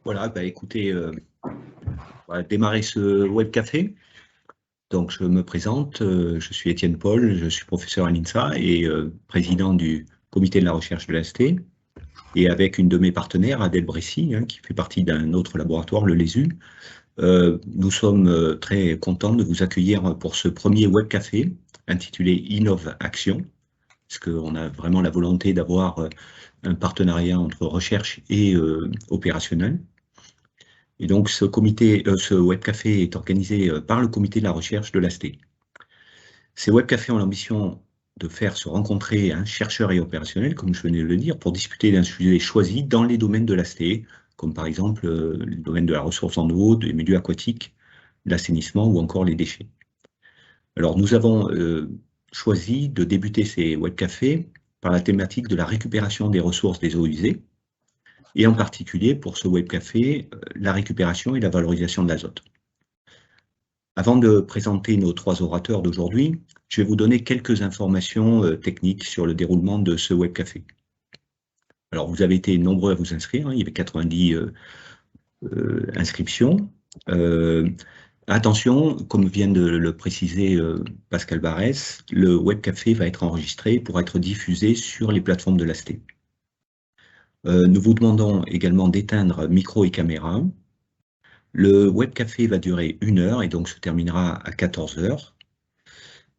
Voilà, bah écoutez, on va démarrer ce web café. Donc, je me présente, je suis Étienne Paul, je suis professeur à l'INSA et président du comité de la recherche de l'AST. Et avec une de mes partenaires, Adèle Bressy, qui fait partie d'un autre laboratoire, le LESU, nous sommes très contents de vous accueillir pour ce premier web café intitulé Innov Action, parce qu'on a vraiment la volonté d'avoir un partenariat entre recherche et opérationnel. Et donc, ce web café est organisé par le comité de la recherche de l'AST. Ces web cafés ont l'ambition de faire se rencontrer chercheurs et opérationnels, comme je venais de le dire, pour discuter d'un sujet choisi dans les domaines de l'AST, comme par exemple le domaine de la ressource en eau, des milieux aquatiques, l'assainissement ou encore les déchets. Alors, nous avons choisi de débuter ces web cafés par la thématique de la récupération des ressources des eaux usées, et en particulier pour ce web café, la récupération et la valorisation de l'azote. Avant de présenter nos trois orateurs d'aujourd'hui, je vais vous donner quelques informations techniques sur le déroulement de ce web café. Alors, vous avez été nombreux à vous inscrire, il y avait 90 inscriptions. Attention, comme vient de le préciser Pascal Barès, le web café va être enregistré pour être diffusé sur les plateformes de l'AST. Nous vous demandons également d'éteindre micro et caméra. Le web café va durer 1 heure et donc se terminera à 14 heures.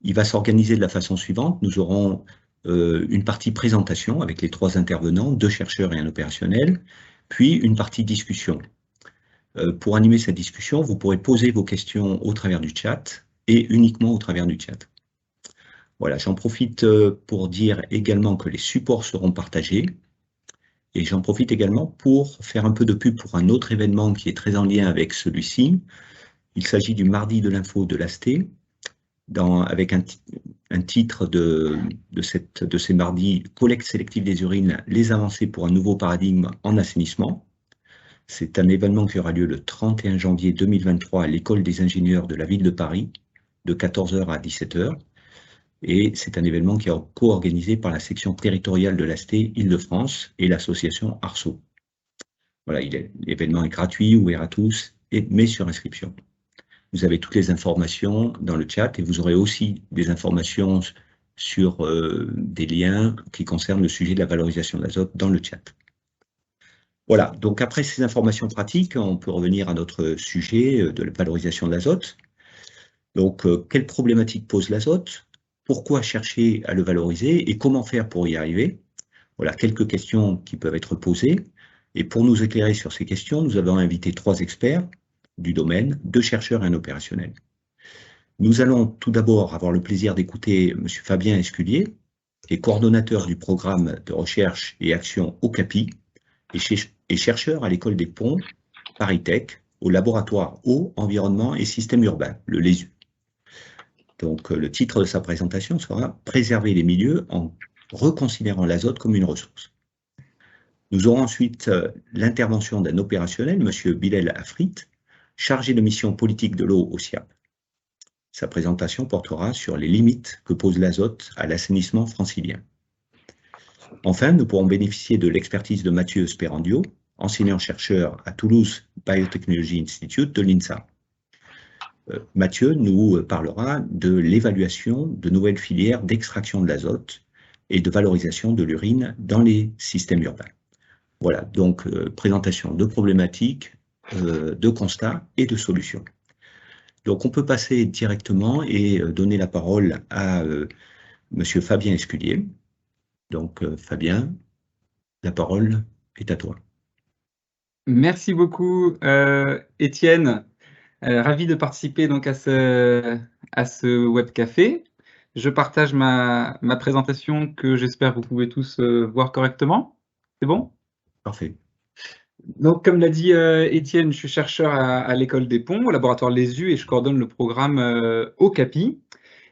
Il va s'organiser de la façon suivante. Nous aurons une partie présentation avec les trois intervenants, 2 chercheurs et un opérationnel, puis une partie discussion. Pour animer cette discussion, vous pourrez poser vos questions au travers du chat et uniquement au travers du chat. Voilà, j'en profite pour dire également que les supports seront partagés. Et j'en profite également pour faire un peu de pub pour un autre événement qui est très en lien avec celui-ci. Il s'agit du mardi de l'info de l'AST, avec un titre de ces mardis, collecte sélective des urines, les avancées pour un nouveau paradigme en assainissement. C'est un événement qui aura lieu le 31 janvier 2023 à l'école des ingénieurs de la ville de Paris, de 14 h à 17 h. Et c'est un événement qui est co-organisé par la section territoriale de l'AST Île-de-France et l'association Arceau. Voilà, l'événement est gratuit, ouvert à tous, mais sur inscription. Vous avez toutes les informations dans le chat et vous aurez aussi des informations sur des liens qui concernent le sujet de la valorisation de l'azote dans le chat. Voilà, donc après ces informations pratiques, on peut revenir à notre sujet de la valorisation de l'azote. Donc, quelles problématiques pose l'azote? Pourquoi chercher à le valoriser et comment faire pour y arriver? Voilà, quelques questions qui peuvent être posées. Et pour nous éclairer sur ces questions, nous avons invité 3 experts du domaine, 2 chercheurs et un opérationnel. Nous allons tout d'abord avoir le plaisir d'écouter M. Fabien Esculier, qui est coordonnateur du programme de recherche et action au CAPI et chercheur à l'école des ponts, ParisTech, au laboratoire eau, environnement et système urbain, le LESU. Donc, le titre de sa présentation sera « Préserver les milieux en reconsidérant l'azote comme une ressource ». Nous aurons ensuite l'intervention d'un opérationnel, M. Bilal Afrit, chargé de mission politique de l'eau au SIAP. Sa présentation portera sur les limites que pose l'azote à l'assainissement francilien. Enfin, nous pourrons bénéficier de l'expertise de Mathieu Sperandio, enseignant-chercheur à Toulouse Biotechnology Institute de l'INSA. Mathieu nous parlera de l'évaluation de nouvelles filières d'extraction de l'azote et de valorisation de l'urine dans les systèmes urbains. Voilà, donc présentation de problématiques, de constats et de solutions. Donc on peut passer directement et donner la parole à Monsieur Fabien Esculier. Donc Fabien, la parole est à toi. Merci beaucoup Étienne. Ravi de participer donc à ce web café. Je partage ma présentation que j'espère vous pouvez tous voir correctement. C'est bon? Parfait. Donc, comme l'a dit Étienne, je suis chercheur à l'école des ponts, au laboratoire LESU, et je coordonne le programme OCAPI.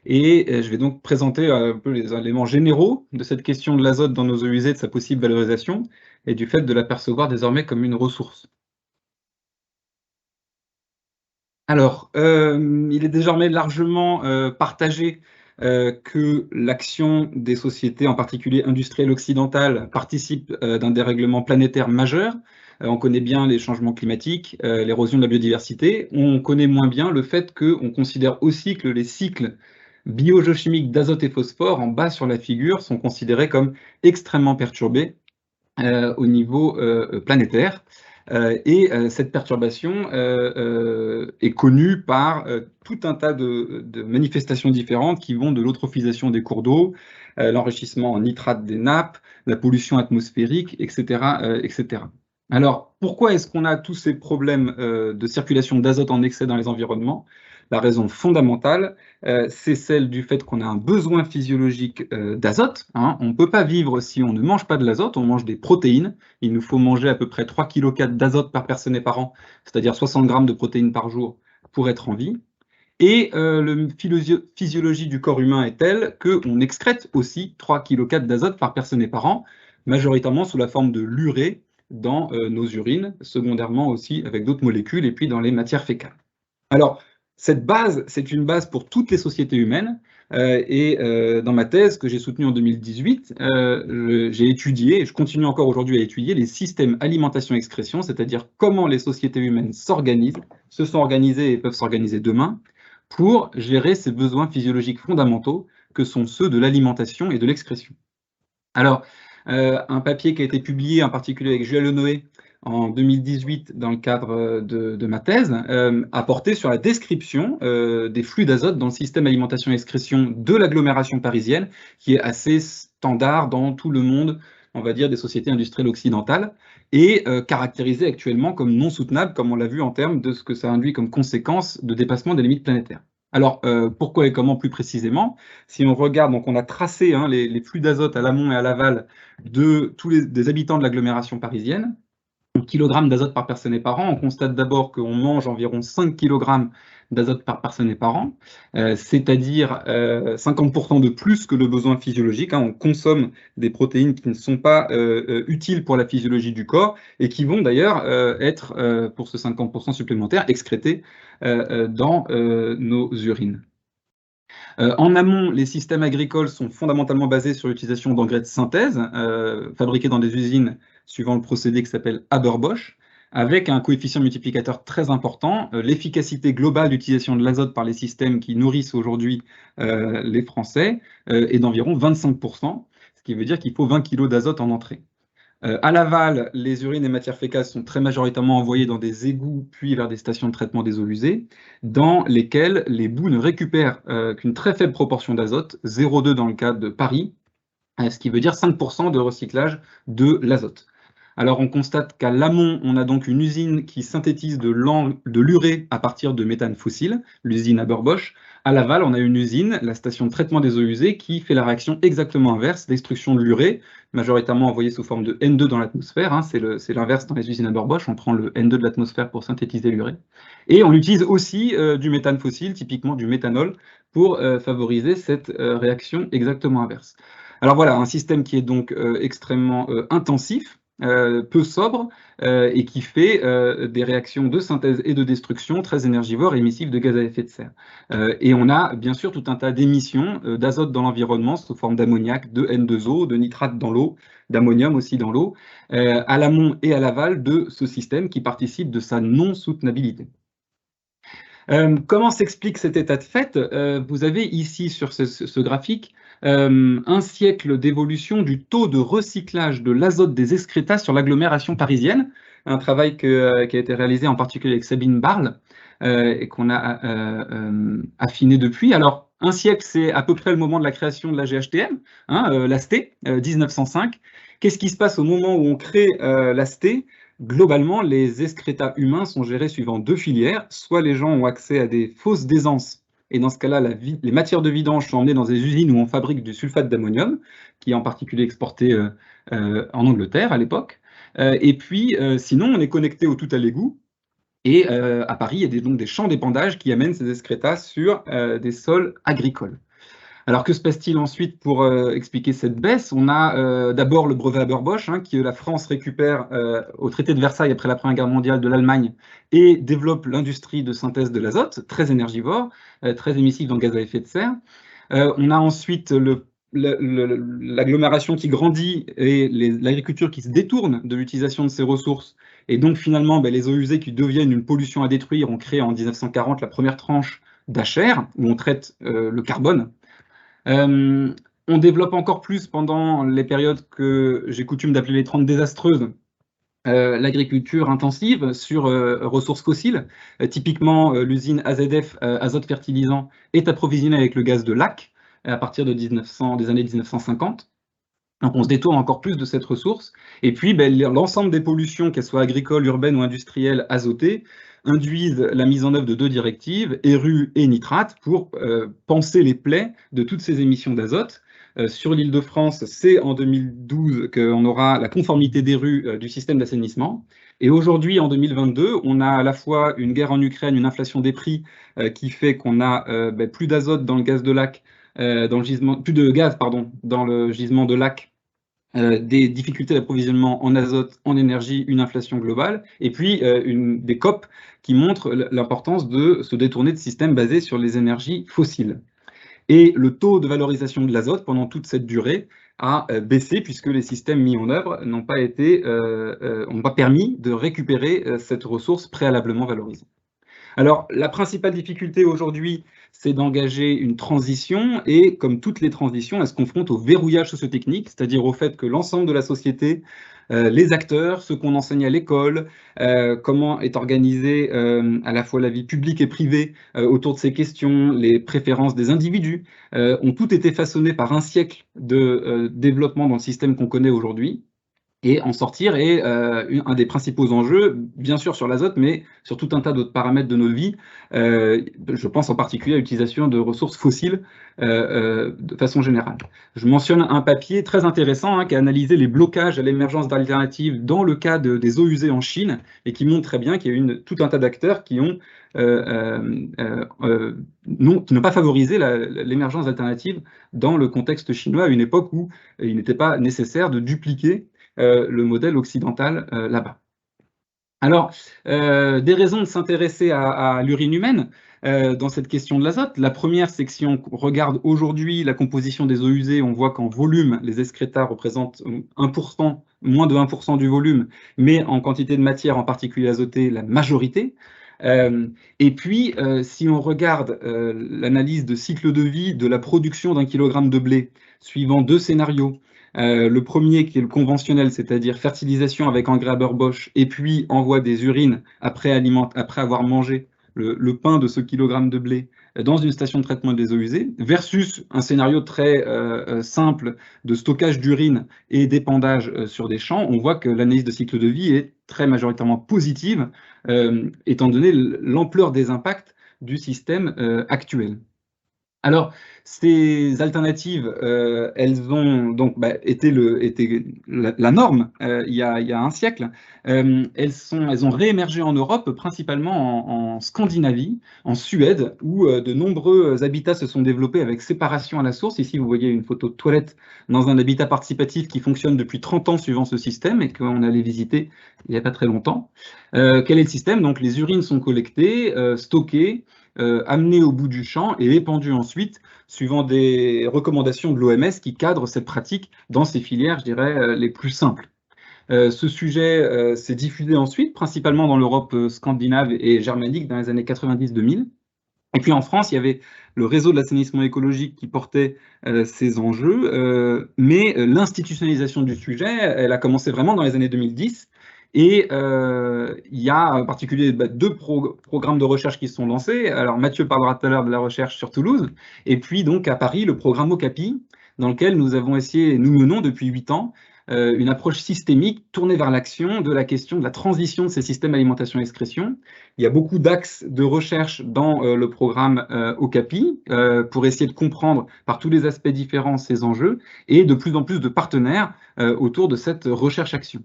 Et je vais donc présenter un peu les éléments généraux de cette question de l'azote dans nos eaux usées, de sa possible valorisation, et du fait de l'apercevoir désormais comme une ressource. Alors, il est désormais largement partagé que l'action des sociétés, en particulier industrielles occidentales, participe d'un dérèglement planétaire majeur. On connaît bien les changements climatiques, l'érosion de la biodiversité. On connaît moins bien le fait qu'on considère aussi que les cycles biogéochimiques d'azote et phosphore en bas sur la figure sont considérés comme extrêmement perturbés au niveau planétaire. Cette perturbation est connue par tout un tas de manifestations différentes qui vont de l'eutrophisation des cours d'eau, l'enrichissement en nitrate des nappes, la pollution atmosphérique, etc., etc. Alors, pourquoi est-ce qu'on a tous ces problèmes de circulation d'azote en excès dans les environnements? La raison fondamentale, c'est celle du fait qu'on a un besoin physiologique d'azote. Hein. On ne peut pas vivre si on ne mange pas de l'azote, on mange des protéines. Il nous faut manger à peu près 3,4 kg d'azote par personne et par an, c'est-à-dire 60 grammes de protéines par jour pour être en vie. Et la physiologie du corps humain est telle qu'on excrète aussi 3,4 kg d'azote par personne et par an, majoritairement sous la forme de l'urée dans nos urines, secondairement aussi avec d'autres molécules, et puis dans les matières fécales. Alors, cette base, c'est une base pour toutes les sociétés humaines. Dans ma thèse que j'ai soutenue en 2018, j'ai étudié, et je continue encore aujourd'hui à étudier, les systèmes alimentation-excrétion, c'est-à-dire comment les sociétés humaines s'organisent, se sont organisées et peuvent s'organiser demain, pour gérer ces besoins physiologiques fondamentaux que sont ceux de l'alimentation et de l'excrétion. Alors, un papier qui a été publié en particulier avec Julia Lenoé en 2018 dans le cadre de ma thèse, a porté sur la description des flux d'azote dans le système alimentation-excrétion de l'agglomération parisienne, qui est assez standard dans tout le monde, on va dire, des sociétés industrielles occidentales, et caractérisé actuellement comme non soutenable, comme on l'a vu en termes de ce que ça induit comme conséquence de dépassement des limites planétaires. Alors, pourquoi et comment plus précisément? Si on regarde, donc on a tracé les flux d'azote à l'amont et à l'aval de tous des habitants de l'agglomération parisienne, kilogrammes d'azote par personne et par an. On constate d'abord qu'on mange environ 5 kg d'azote par personne et par an, c'est-à-dire 50% de plus que le besoin physiologique. Hein. On consomme des protéines qui ne sont pas utiles pour la physiologie du corps et qui vont d'ailleurs être, pour ce 50% supplémentaire, excrétées dans nos urines. En amont, les systèmes agricoles sont fondamentalement basés sur l'utilisation d'engrais de synthèse, fabriqués dans des usines suivant le procédé qui s'appelle Haber-Bosch, avec un coefficient multiplicateur très important. L'efficacité globale d'utilisation de l'azote par les systèmes qui nourrissent aujourd'hui les Français est d'environ 25%, ce qui veut dire qu'il faut 20 kg d'azote en entrée. À l'aval, les urines et matières fécales sont très majoritairement envoyées dans des égouts, puis vers des stations de traitement des eaux usées, dans lesquelles les boues ne récupèrent qu'une très faible proportion d'azote, 0,2 dans le cas de Paris, ce qui veut dire 5% de recyclage de l'azote. Alors on constate qu'à l'amont, on a donc une usine qui synthétise de l'urée à partir de méthane fossile, l'usine Haber-Bosch. À l'aval, on a une usine, la station de traitement des eaux usées, qui fait la réaction exactement inverse, destruction de l'urée, majoritairement envoyée sous forme de N2 dans l'atmosphère. Hein, c'est l'inverse dans les usines Haber-Bosch, on prend le N2 de l'atmosphère pour synthétiser l'urée. Et on utilise aussi du méthane fossile, typiquement du méthanol, pour favoriser cette réaction exactement inverse. Alors voilà, un système qui est donc extrêmement intensif, peu sobre, et qui fait des réactions de synthèse et de destruction très énergivores et émissives de gaz à effet de serre. Et on a bien sûr tout un tas d'émissions d'azote dans l'environnement sous forme d'ammoniac, de N2O, de nitrate dans l'eau, d'ammonium aussi dans l'eau, à l'amont et à l'aval de ce système qui participe de sa non-soutenabilité. Comment s'explique cet état de fait? Vous avez ici sur ce graphique un siècle d'évolution du taux de recyclage de l'azote des excrétas sur l'agglomération parisienne, un travail qui a été réalisé en particulier avec Sabine Barle et qu'on a affiné depuis. Alors, un siècle, c'est à peu près le moment de la création de la GHTM, hein, l'AST, 1905. Qu'est-ce qui se passe au moment où on crée l'AST? Globalement, les excrétas humains sont gérés suivant deux filières. Soit les gens ont accès à des fausses d'aisance, et dans ce cas-là, les matières de vidange sont emmenées dans des usines où on fabrique du sulfate d'ammonium, qui est en particulier exporté en Angleterre à l'époque. Et puis, sinon, on est connecté au tout à l'égout. Et à Paris, il y a donc des champs d'épandage qui amènent ces excrétas sur des sols agricoles. Alors que se passe-t-il ensuite pour expliquer cette baisse? On a d'abord le brevet Haber-Bosch, hein, que la France récupère au traité de Versailles après la Première Guerre mondiale de l'Allemagne et développe l'industrie de synthèse de l'azote, très énergivore, très émissif dans le gaz à effet de serre. On a ensuite l'agglomération qui grandit et l'agriculture qui se détourne de l'utilisation de ces ressources. Et donc finalement, les eaux usées qui deviennent une pollution à détruire ont créé en 1940 la première tranche d'Acher, où on traite le carbone. On développe encore plus pendant les périodes que j'ai coutume d'appeler les 30 désastreuses, l'agriculture intensive sur ressources fossiles. Typiquement, l'usine AZF, azote fertilisant, est approvisionnée avec le gaz de lac à partir de des années 1950. Donc on se détourne encore plus de cette ressource. Et puis l'ensemble des pollutions, qu'elles soient agricoles, urbaines ou industrielles, azotées, induisent la mise en œuvre de 2 directives, ERU et nitrate, pour panser les plaies de toutes ces émissions d'azote. Sur l'Île-de-France, c'est en 2012 qu'on aura la conformité d'ERU du système d'assainissement. Et aujourd'hui, en 2022, on a à la fois une guerre en Ukraine, une inflation des prix qui fait qu'on a plus d'azote dans le gaz de lac, plus de gaz, pardon, dans le gisement de lac, des difficultés d'approvisionnement en azote, en énergie, une inflation globale, et puis des COP qui montrent l'importance de se détourner de systèmes basés sur les énergies fossiles. Et le taux de valorisation de l'azote pendant toute cette durée a baissé puisque les systèmes mis en œuvre n'ont pas permis de récupérer cette ressource préalablement valorisée. Alors, la principale difficulté aujourd'hui, c'est d'engager une transition et, comme toutes les transitions, elle se confronte au verrouillage sociotechnique, c'est-à-dire au fait que l'ensemble de la société, les acteurs, ceux qu'on enseigne à l'école, comment est organisée à la fois la vie publique et privée autour de ces questions, les préférences des individus, ont toutes été façonnées par un siècle de développement dans le système qu'on connaît aujourd'hui. Et en sortir est un des principaux enjeux, bien sûr sur l'azote, mais sur tout un tas d'autres paramètres de nos vies. Je pense en particulier à l'utilisation de ressources fossiles de façon générale. Je mentionne un papier très intéressant qui a analysé les blocages à l'émergence d'alternatives dans le cas des eaux usées en Chine et qui montre très bien qu'il y a eu tout un tas d'acteurs qui n'ont pas favorisé l'émergence d'alternatives dans le contexte chinois à une époque où il n'était pas nécessaire de dupliquer le modèle occidental là-bas. Alors, des raisons de s'intéresser à l'urine humaine dans cette question de l'azote. La première, c'est que si on regarde aujourd'hui la composition des eaux usées, on voit qu'en volume, les excrétas représentent 1%, moins de 1% du volume, mais en quantité de matière, en particulier azotée, la majorité. Et puis, si on regarde l'analyse de cycle de vie de la production d'un kilogramme de blé, suivant 2 scénarios, le premier qui est le conventionnel, c'est-à-dire fertilisation avec engrais Haber-Bosch, et puis envoi des urines après avoir mangé le pain de ce kilogramme de blé dans une station de traitement des eaux usées, versus un scénario très simple de stockage d'urine et d'épandage sur des champs, on voit que l'analyse de cycle de vie est très majoritairement positive, étant donné l'ampleur des impacts du système actuel. Alors, ces alternatives, elles ont donc été la norme il y a un siècle. Elles ont réémergé en Europe, principalement en Scandinavie, en Suède, où de nombreux habitats se sont développés avec séparation à la source. Ici, vous voyez une photo de toilette dans un habitat participatif qui fonctionne depuis 30 ans suivant ce système et qu'on allait visiter il n'y a pas très longtemps. Quel est le système? Donc, les urines sont collectées, stockées, amené au bout du champ et épandu ensuite, suivant des recommandations de l'OMS qui cadrent cette pratique dans ces filières, je dirais, les plus simples. Ce sujet s'est diffusé ensuite, principalement dans l'Europe scandinave et germanique dans les années 90-2000. Et puis en France, il y avait le réseau de l'assainissement écologique qui portait ces enjeux, mais l'institutionnalisation du sujet, elle a commencé vraiment dans les années 2010. Et il y a en particulier 2 programmes de recherche qui se sont lancés. Alors Mathieu parlera tout à l'heure de la recherche sur Toulouse, et puis donc à Paris, le programme OCAPI, dans lequel nous avons essayé, nous menons depuis 8 ans, une approche systémique tournée vers l'action de la question de la transition de ces systèmes alimentation-excrétion. Il y a beaucoup d'axes de recherche dans le programme OCAPI pour essayer de comprendre par tous les aspects différents ces enjeux et de plus en plus de partenaires autour de cette recherche-action.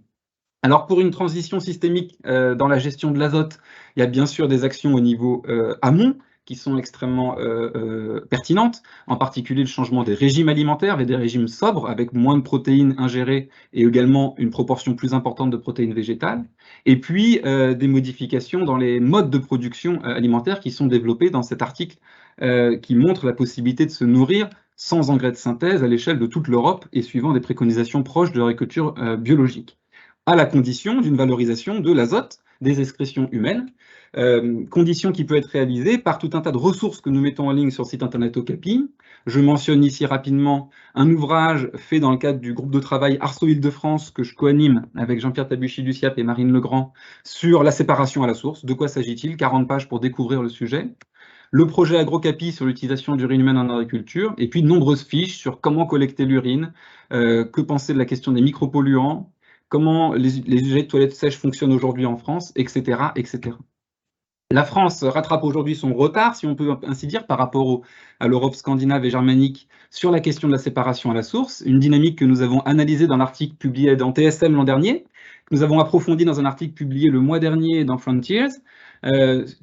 Alors pour une transition systémique dans la gestion de l'azote, il y a bien sûr des actions au niveau amont qui sont extrêmement pertinentes, en particulier le changement des régimes alimentaires vers des régimes sobres avec moins de protéines ingérées et également une proportion plus importante de protéines végétales, et puis des modifications dans les modes de production alimentaire qui sont développés dans cet article qui montre la possibilité de se nourrir sans engrais de synthèse à l'échelle de toute l'Europe et suivant des préconisations proches de l'agriculture biologique, à la condition d'une valorisation de l'azote des excrétions humaines, condition qui peut être réalisée par tout un tas de ressources que nous mettons en ligne sur le site internet Okapi. Je mentionne ici rapidement un ouvrage fait dans le cadre du groupe de travail Arceau Île-de-France que je co-anime avec Jean-Pierre Tabuchy du SIAP et Marine Legrand sur la séparation à la source. De quoi s'agit-il? 40 pages pour découvrir le sujet. Le projet AgroCapi sur l'utilisation d'urine humaine en agriculture, et puis de nombreuses fiches sur comment collecter l'urine, que penser de la question des micropolluants, comment les usagers de toilettes sèches fonctionnent aujourd'hui en France, etc., etc. La France rattrape aujourd'hui son retard, si on peut ainsi dire, par rapport à l'Europe scandinave et germanique sur la question de la séparation à la source, une dynamique que nous avons analysée dans l'article publié dans TSM l'an dernier, que nous avons approfondi dans un article publié le mois dernier dans Frontiers,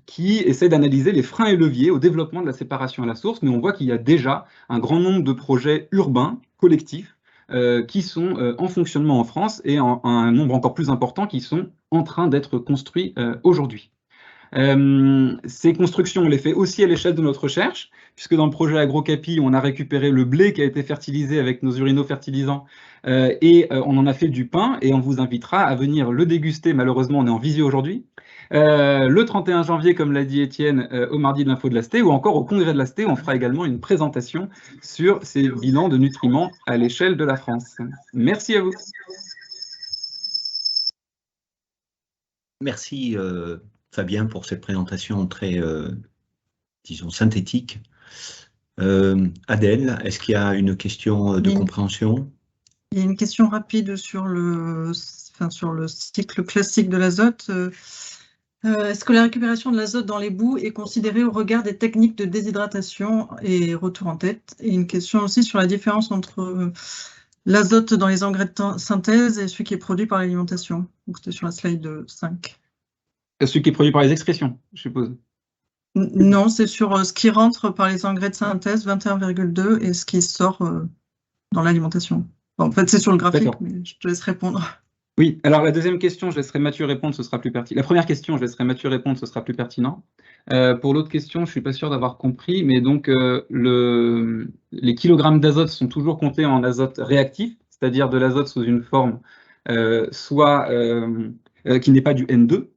qui essaie d'analyser les freins et leviers au développement de la séparation à la source, mais on voit qu'il y a déjà un grand nombre de projets urbains, collectifs, qui sont en fonctionnement en France et un nombre encore plus important qui sont en train d'être construits aujourd'hui. Ces constructions, on les fait aussi à l'échelle de notre recherche, puisque dans le projet AgroCapi, on a récupéré le blé qui a été fertilisé avec nos urinaux-fertilisants et on en a fait du pain et on vous invitera à venir le déguster. Malheureusement, on est en visio aujourd'hui. Le 31 janvier, comme l'a dit Étienne, au mardi de l'info de l'ASTE ou encore au congrès de l'ASTE, on fera également une présentation sur ces bilans de nutriments à l'échelle de la France. Merci à vous. Merci Fabien pour cette présentation très, disons, synthétique. Adèle, est-ce qu'il y a une question de compréhension? Il y a une question rapide sur le cycle classique de l'azote. Est-ce que la récupération de l'azote dans les boues est considérée au regard des techniques de déshydratation et retour en tête? Et une question aussi sur la différence entre l'azote dans les engrais de synthèse et celui qui est produit par l'alimentation. Donc c'était sur la slide 5. Celui qui est produit par les excrétions, je suppose. Non, c'est sur ce qui rentre par les engrais de synthèse, 21,2, et ce qui sort dans l'alimentation. Bon, en fait, c'est sur le graphique, mais je te laisse répondre. Oui, alors la deuxième question, je laisserai Mathieu répondre, ce sera plus pertinent. La première question, je laisserai Mathieu répondre, ce sera plus pertinent. Pour l'autre question, je ne suis pas sûr d'avoir compris, mais donc les kilogrammes d'azote sont toujours comptés en azote réactif, c'est-à-dire de l'azote sous une forme qui n'est pas du N2.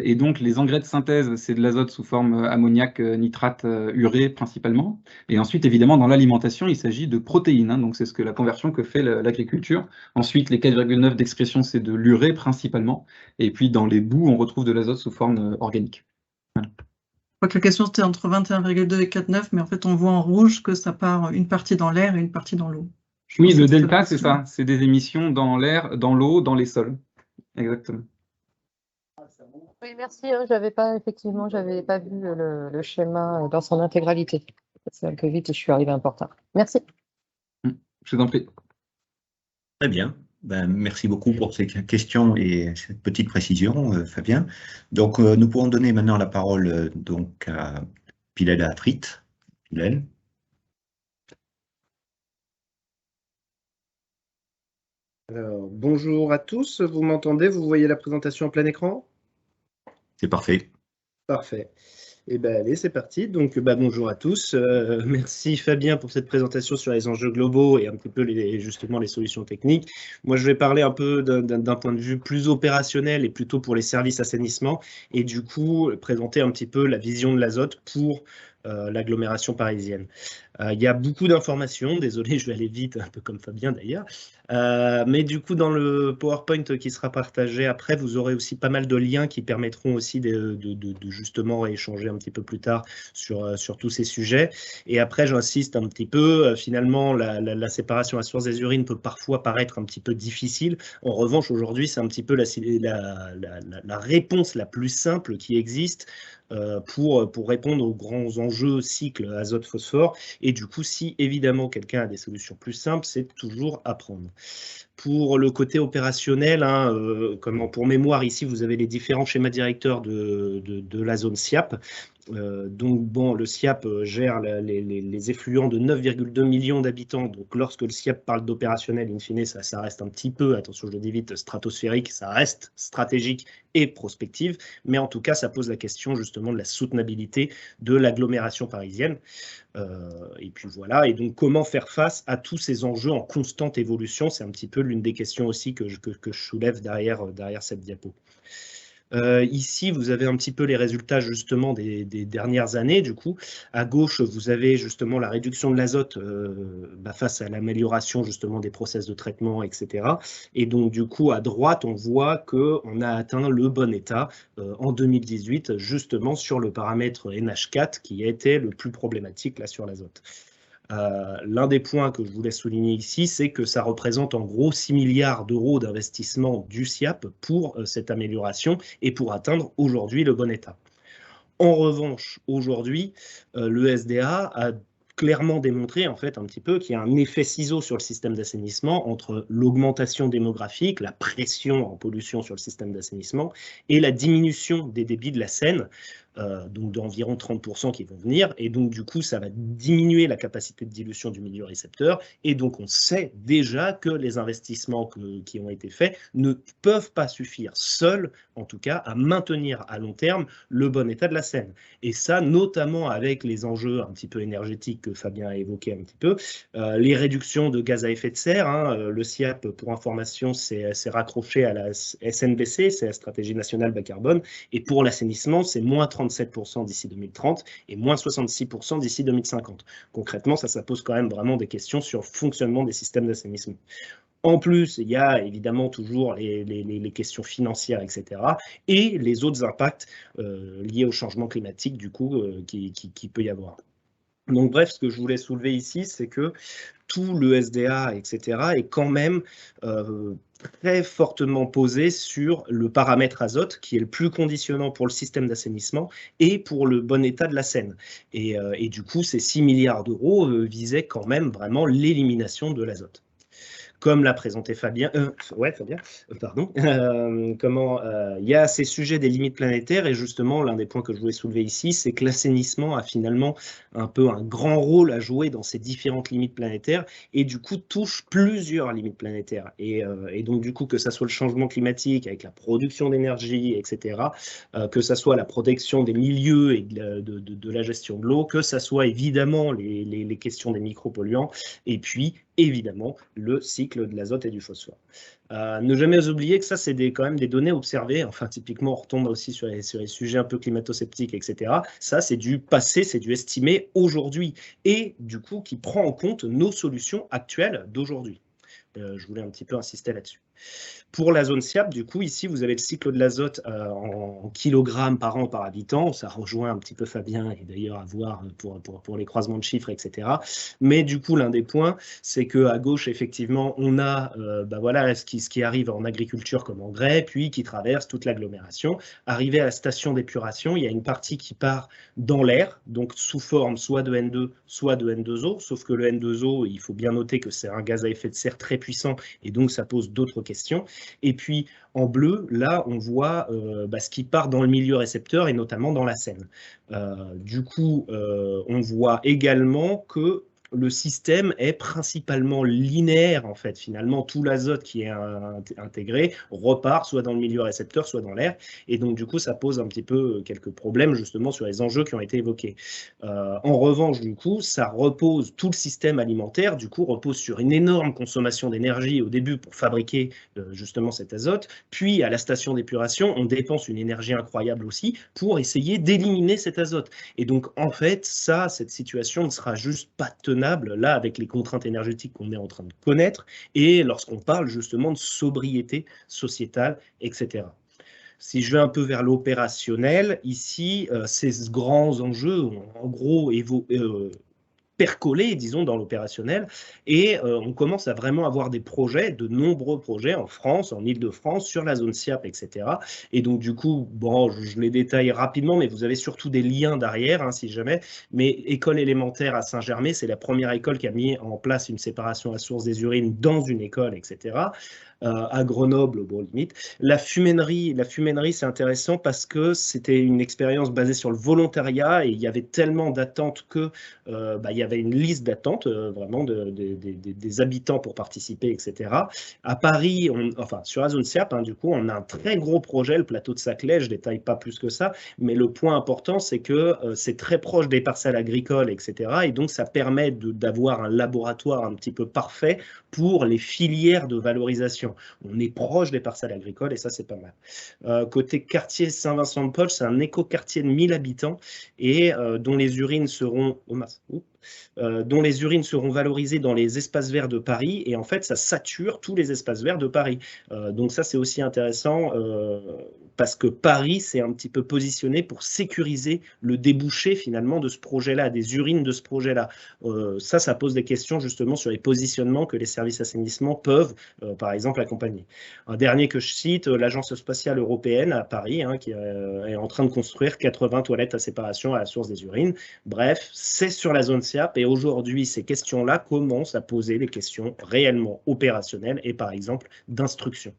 Et donc les engrais de synthèse, c'est de l'azote sous forme ammoniac, nitrate, urée principalement. Et ensuite, évidemment, dans l'alimentation, il s'agit de protéines. Donc c'est la conversion que fait l'agriculture. Ensuite, les 4,9 d'excrétion, c'est de l'urée principalement. Et puis dans les boues, on retrouve de l'azote sous forme organique. Voilà. Je crois que la question c'était entre 21,2 et 4,9, mais en fait on voit en rouge que ça part une partie dans l'air et une partie dans l'eau. Oui, le delta, c'est ça. C'est des émissions dans l'air, dans l'eau, dans les sols. Exactement. Oui, merci. J'avais pas vu le schéma dans son intégralité. C'est un peu vite et je suis arrivée un peu en retard. Merci. Je vous en prie. Très bien. Merci beaucoup pour ces questions et cette petite précision, Fabien. Donc, nous pouvons donner maintenant la parole donc à Pilel Atrit. Pilel. Alors, bonjour à tous. Vous m'entendez? Vous voyez la présentation en plein écran? C'est parfait. Parfait. Eh bien, allez, c'est parti. Donc, bonjour à tous. Merci Fabien pour cette présentation sur les enjeux globaux et un petit peu justement les solutions techniques. Moi, je vais parler un peu d'un point de vue plus opérationnel et plutôt pour les services assainissement et du coup, présenter un petit peu la vision de l'azote pour l'agglomération parisienne. Il y a beaucoup d'informations, désolé, je vais aller vite, un peu comme Fabien d'ailleurs, mais du coup dans le PowerPoint qui sera partagé après, vous aurez aussi pas mal de liens qui permettront aussi de justement échanger un petit peu plus tard sur tous ces sujets. Et après, j'insiste un petit peu, finalement, la séparation à source des urines peut parfois paraître un petit peu difficile. En revanche, aujourd'hui, c'est un petit peu la réponse la plus simple qui existe pour répondre aux grands enjeux cycle azote-phosphore. Et du coup, si évidemment quelqu'un a des solutions plus simples, c'est toujours à prendre. Pour le côté opérationnel, pour mémoire, ici, vous avez les différents schémas directeurs de la zone SIAP. Donc, bon, le SIAP gère les effluents de 9,2 millions d'habitants. Donc, lorsque le SIAP parle d'opérationnel, in fine, ça reste un petit peu, attention, je le dis vite, stratosphérique, ça reste stratégique et prospective. Mais en tout cas, ça pose la question justement de la soutenabilité de l'agglomération parisienne. Et puis voilà, et donc comment faire face à tous ces enjeux en constante évolution, c'est un petit peu l'une des questions aussi que je soulève derrière cette diapo. Ici, vous avez un petit peu les résultats justement des dernières années. Du coup, à gauche, vous avez justement la réduction de l'azote face à l'amélioration justement des process de traitement, etc. Et donc, du coup, à droite, on voit qu'on a atteint le bon état en 2018, justement sur le paramètre NH4 qui était le plus problématique là sur l'azote. L'un des points que je voulais souligner ici, c'est que ça représente en gros 6 milliards d'euros d'investissement du SIAP pour cette amélioration et pour atteindre aujourd'hui le bon état. En revanche, aujourd'hui, le SDA a clairement démontré en fait un petit peu qu'il y a un effet ciseau sur le système d'assainissement entre l'augmentation démographique, la pression en pollution sur le système d'assainissement et la diminution des débits de la Seine, donc d'environ 30% qui vont venir, et donc du coup ça va diminuer la capacité de dilution du milieu récepteur, et donc on sait déjà que les investissements qui ont été faits ne peuvent pas suffire seuls, en tout cas, à maintenir à long terme le bon état de la Seine. Et ça, notamment avec les enjeux un petit peu énergétiques que Fabien a évoqué un petit peu, les réductions de gaz à effet de serre, hein, le SIAP, pour information, c'est raccroché à la SNBC, c'est la stratégie nationale bas carbone, et pour l'assainissement, c'est moins 37% d'ici 2030 et moins 66% d'ici 2050. Concrètement, ça pose quand même vraiment des questions sur le fonctionnement des systèmes d'assainissement. En plus, il y a évidemment toujours les questions financières, etc. et les autres impacts liés au changement climatique, du coup, qui peut y avoir. Donc bref, ce que je voulais soulever ici, c'est que tout le SDA, etc., est quand même très fortement posé sur le paramètre azote, qui est le plus conditionnant pour le système d'assainissement et pour le bon état de la Seine. Et du coup, ces 6 milliards d'euros visaient quand même vraiment l'élimination de l'azote. Comme l'a présenté Fabien, pardon, il y a ces sujets des limites planétaires, et justement, l'un des points que je voulais soulever ici, c'est que l'assainissement a finalement un peu un grand rôle à jouer dans ces différentes limites planétaires, et du coup touche plusieurs limites planétaires. Et donc, du coup, que ça soit le changement climatique avec la production d'énergie, etc., que ça soit la protection des milieux et de la gestion de l'eau, que ça soit évidemment les questions des micropolluants, et puis évidemment le cycle de l'azote et du phosphore. Ne jamais oublier que ça, c'est quand même des données observées. Enfin, typiquement, on retombe aussi sur les sujets un peu climato-sceptiques, etc. Ça, c'est du passé, c'est du estimé aujourd'hui, et du coup, qui prend en compte nos solutions actuelles d'aujourd'hui. Je voulais un petit peu insister là-dessus. Pour la zone SIAP, du coup, ici, vous avez le cycle de l'azote en kilogrammes par an par habitant. Ça rejoint un petit peu Fabien, et d'ailleurs à voir pour les croisements de chiffres, etc. Mais du coup, l'un des points, c'est qu'à gauche, effectivement, on a voilà, ce qui arrive en agriculture comme engrais, puis qui traverse toute l'agglomération. Arrivé à la station d'épuration, il y a une partie qui part dans l'air, donc sous forme soit de N2, soit de N2O, sauf que le N2O, il faut bien noter que c'est un gaz à effet de serre très puissant, et donc ça pose d'autres questions. Et puis en bleu, là, on voit ce qui part dans le milieu récepteur et notamment dans la Seine. Du coup, on voit également que le système est principalement linéaire, en fait. Finalement, tout l'azote qui est intégré repart soit dans le milieu récepteur, soit dans l'air. Et donc, du coup, ça pose un petit peu quelques problèmes, justement, sur les enjeux qui ont été évoqués. En revanche, du coup, ça repose, tout le système alimentaire, du coup, repose sur une énorme consommation d'énergie au début pour fabriquer, justement, cet azote. Puis, à la station d'épuration, on dépense une énergie incroyable aussi pour essayer d'éliminer cet azote. Et donc, en fait, cette situation ne sera juste pas tenable là avec les contraintes énergétiques qu'on est en train de connaître et lorsqu'on parle justement de sobriété sociétale, etc. Si je vais un peu vers l'opérationnel, ici, ces grands enjeux ont en gros percoler, disons, dans l'opérationnel, et on commence à vraiment avoir des projets, de nombreux projets en France, en Île-de-France, sur la zone SIAP, etc. Et donc, du coup, bon, je les détaille rapidement, mais vous avez surtout des liens derrière, hein, si jamais. Mais école élémentaire à Saint-Germain, c'est la première école qui a mis en place une séparation à source des urines dans une école, etc. à Grenoble, bon, limite. La fumainerie, c'est intéressant parce que c'était une expérience basée sur le volontariat et il y avait tellement d'attentes que il y avait une liste d'attentes vraiment des habitants pour participer, etc. À Paris, enfin sur la zone SIAP, hein, du coup, on a un très gros projet, le plateau de Saclay, je ne détaille pas plus que ça, mais le point important, c'est que c'est très proche des parcelles agricoles, etc. Et donc, ça permet d'avoir un laboratoire un petit peu parfait pour les filières de valorisation. On est proche des parcelles agricoles et ça, c'est pas mal. Côté quartier Saint-Vincent-de-Paul, c'est un écoquartier de 1000 habitants et dont les urines seront valorisées dans les espaces verts de Paris. Et en fait, ça sature tous les espaces verts de Paris. Donc ça, c'est aussi intéressant parce que Paris s'est un petit peu positionné pour sécuriser le débouché finalement de ce projet-là, des urines de ce projet-là. Ça pose des questions justement sur les positionnements que les services assainissement peuvent, par exemple, accompagner. Un dernier que je cite, l'Agence spatiale européenne à Paris, hein, qui est en train de construire 80 toilettes à séparation à la source des urines. Bref, c'est sur la zone SIAP et aujourd'hui, ces questions-là commencent à poser des questions réellement opérationnelles et par exemple d'instruction.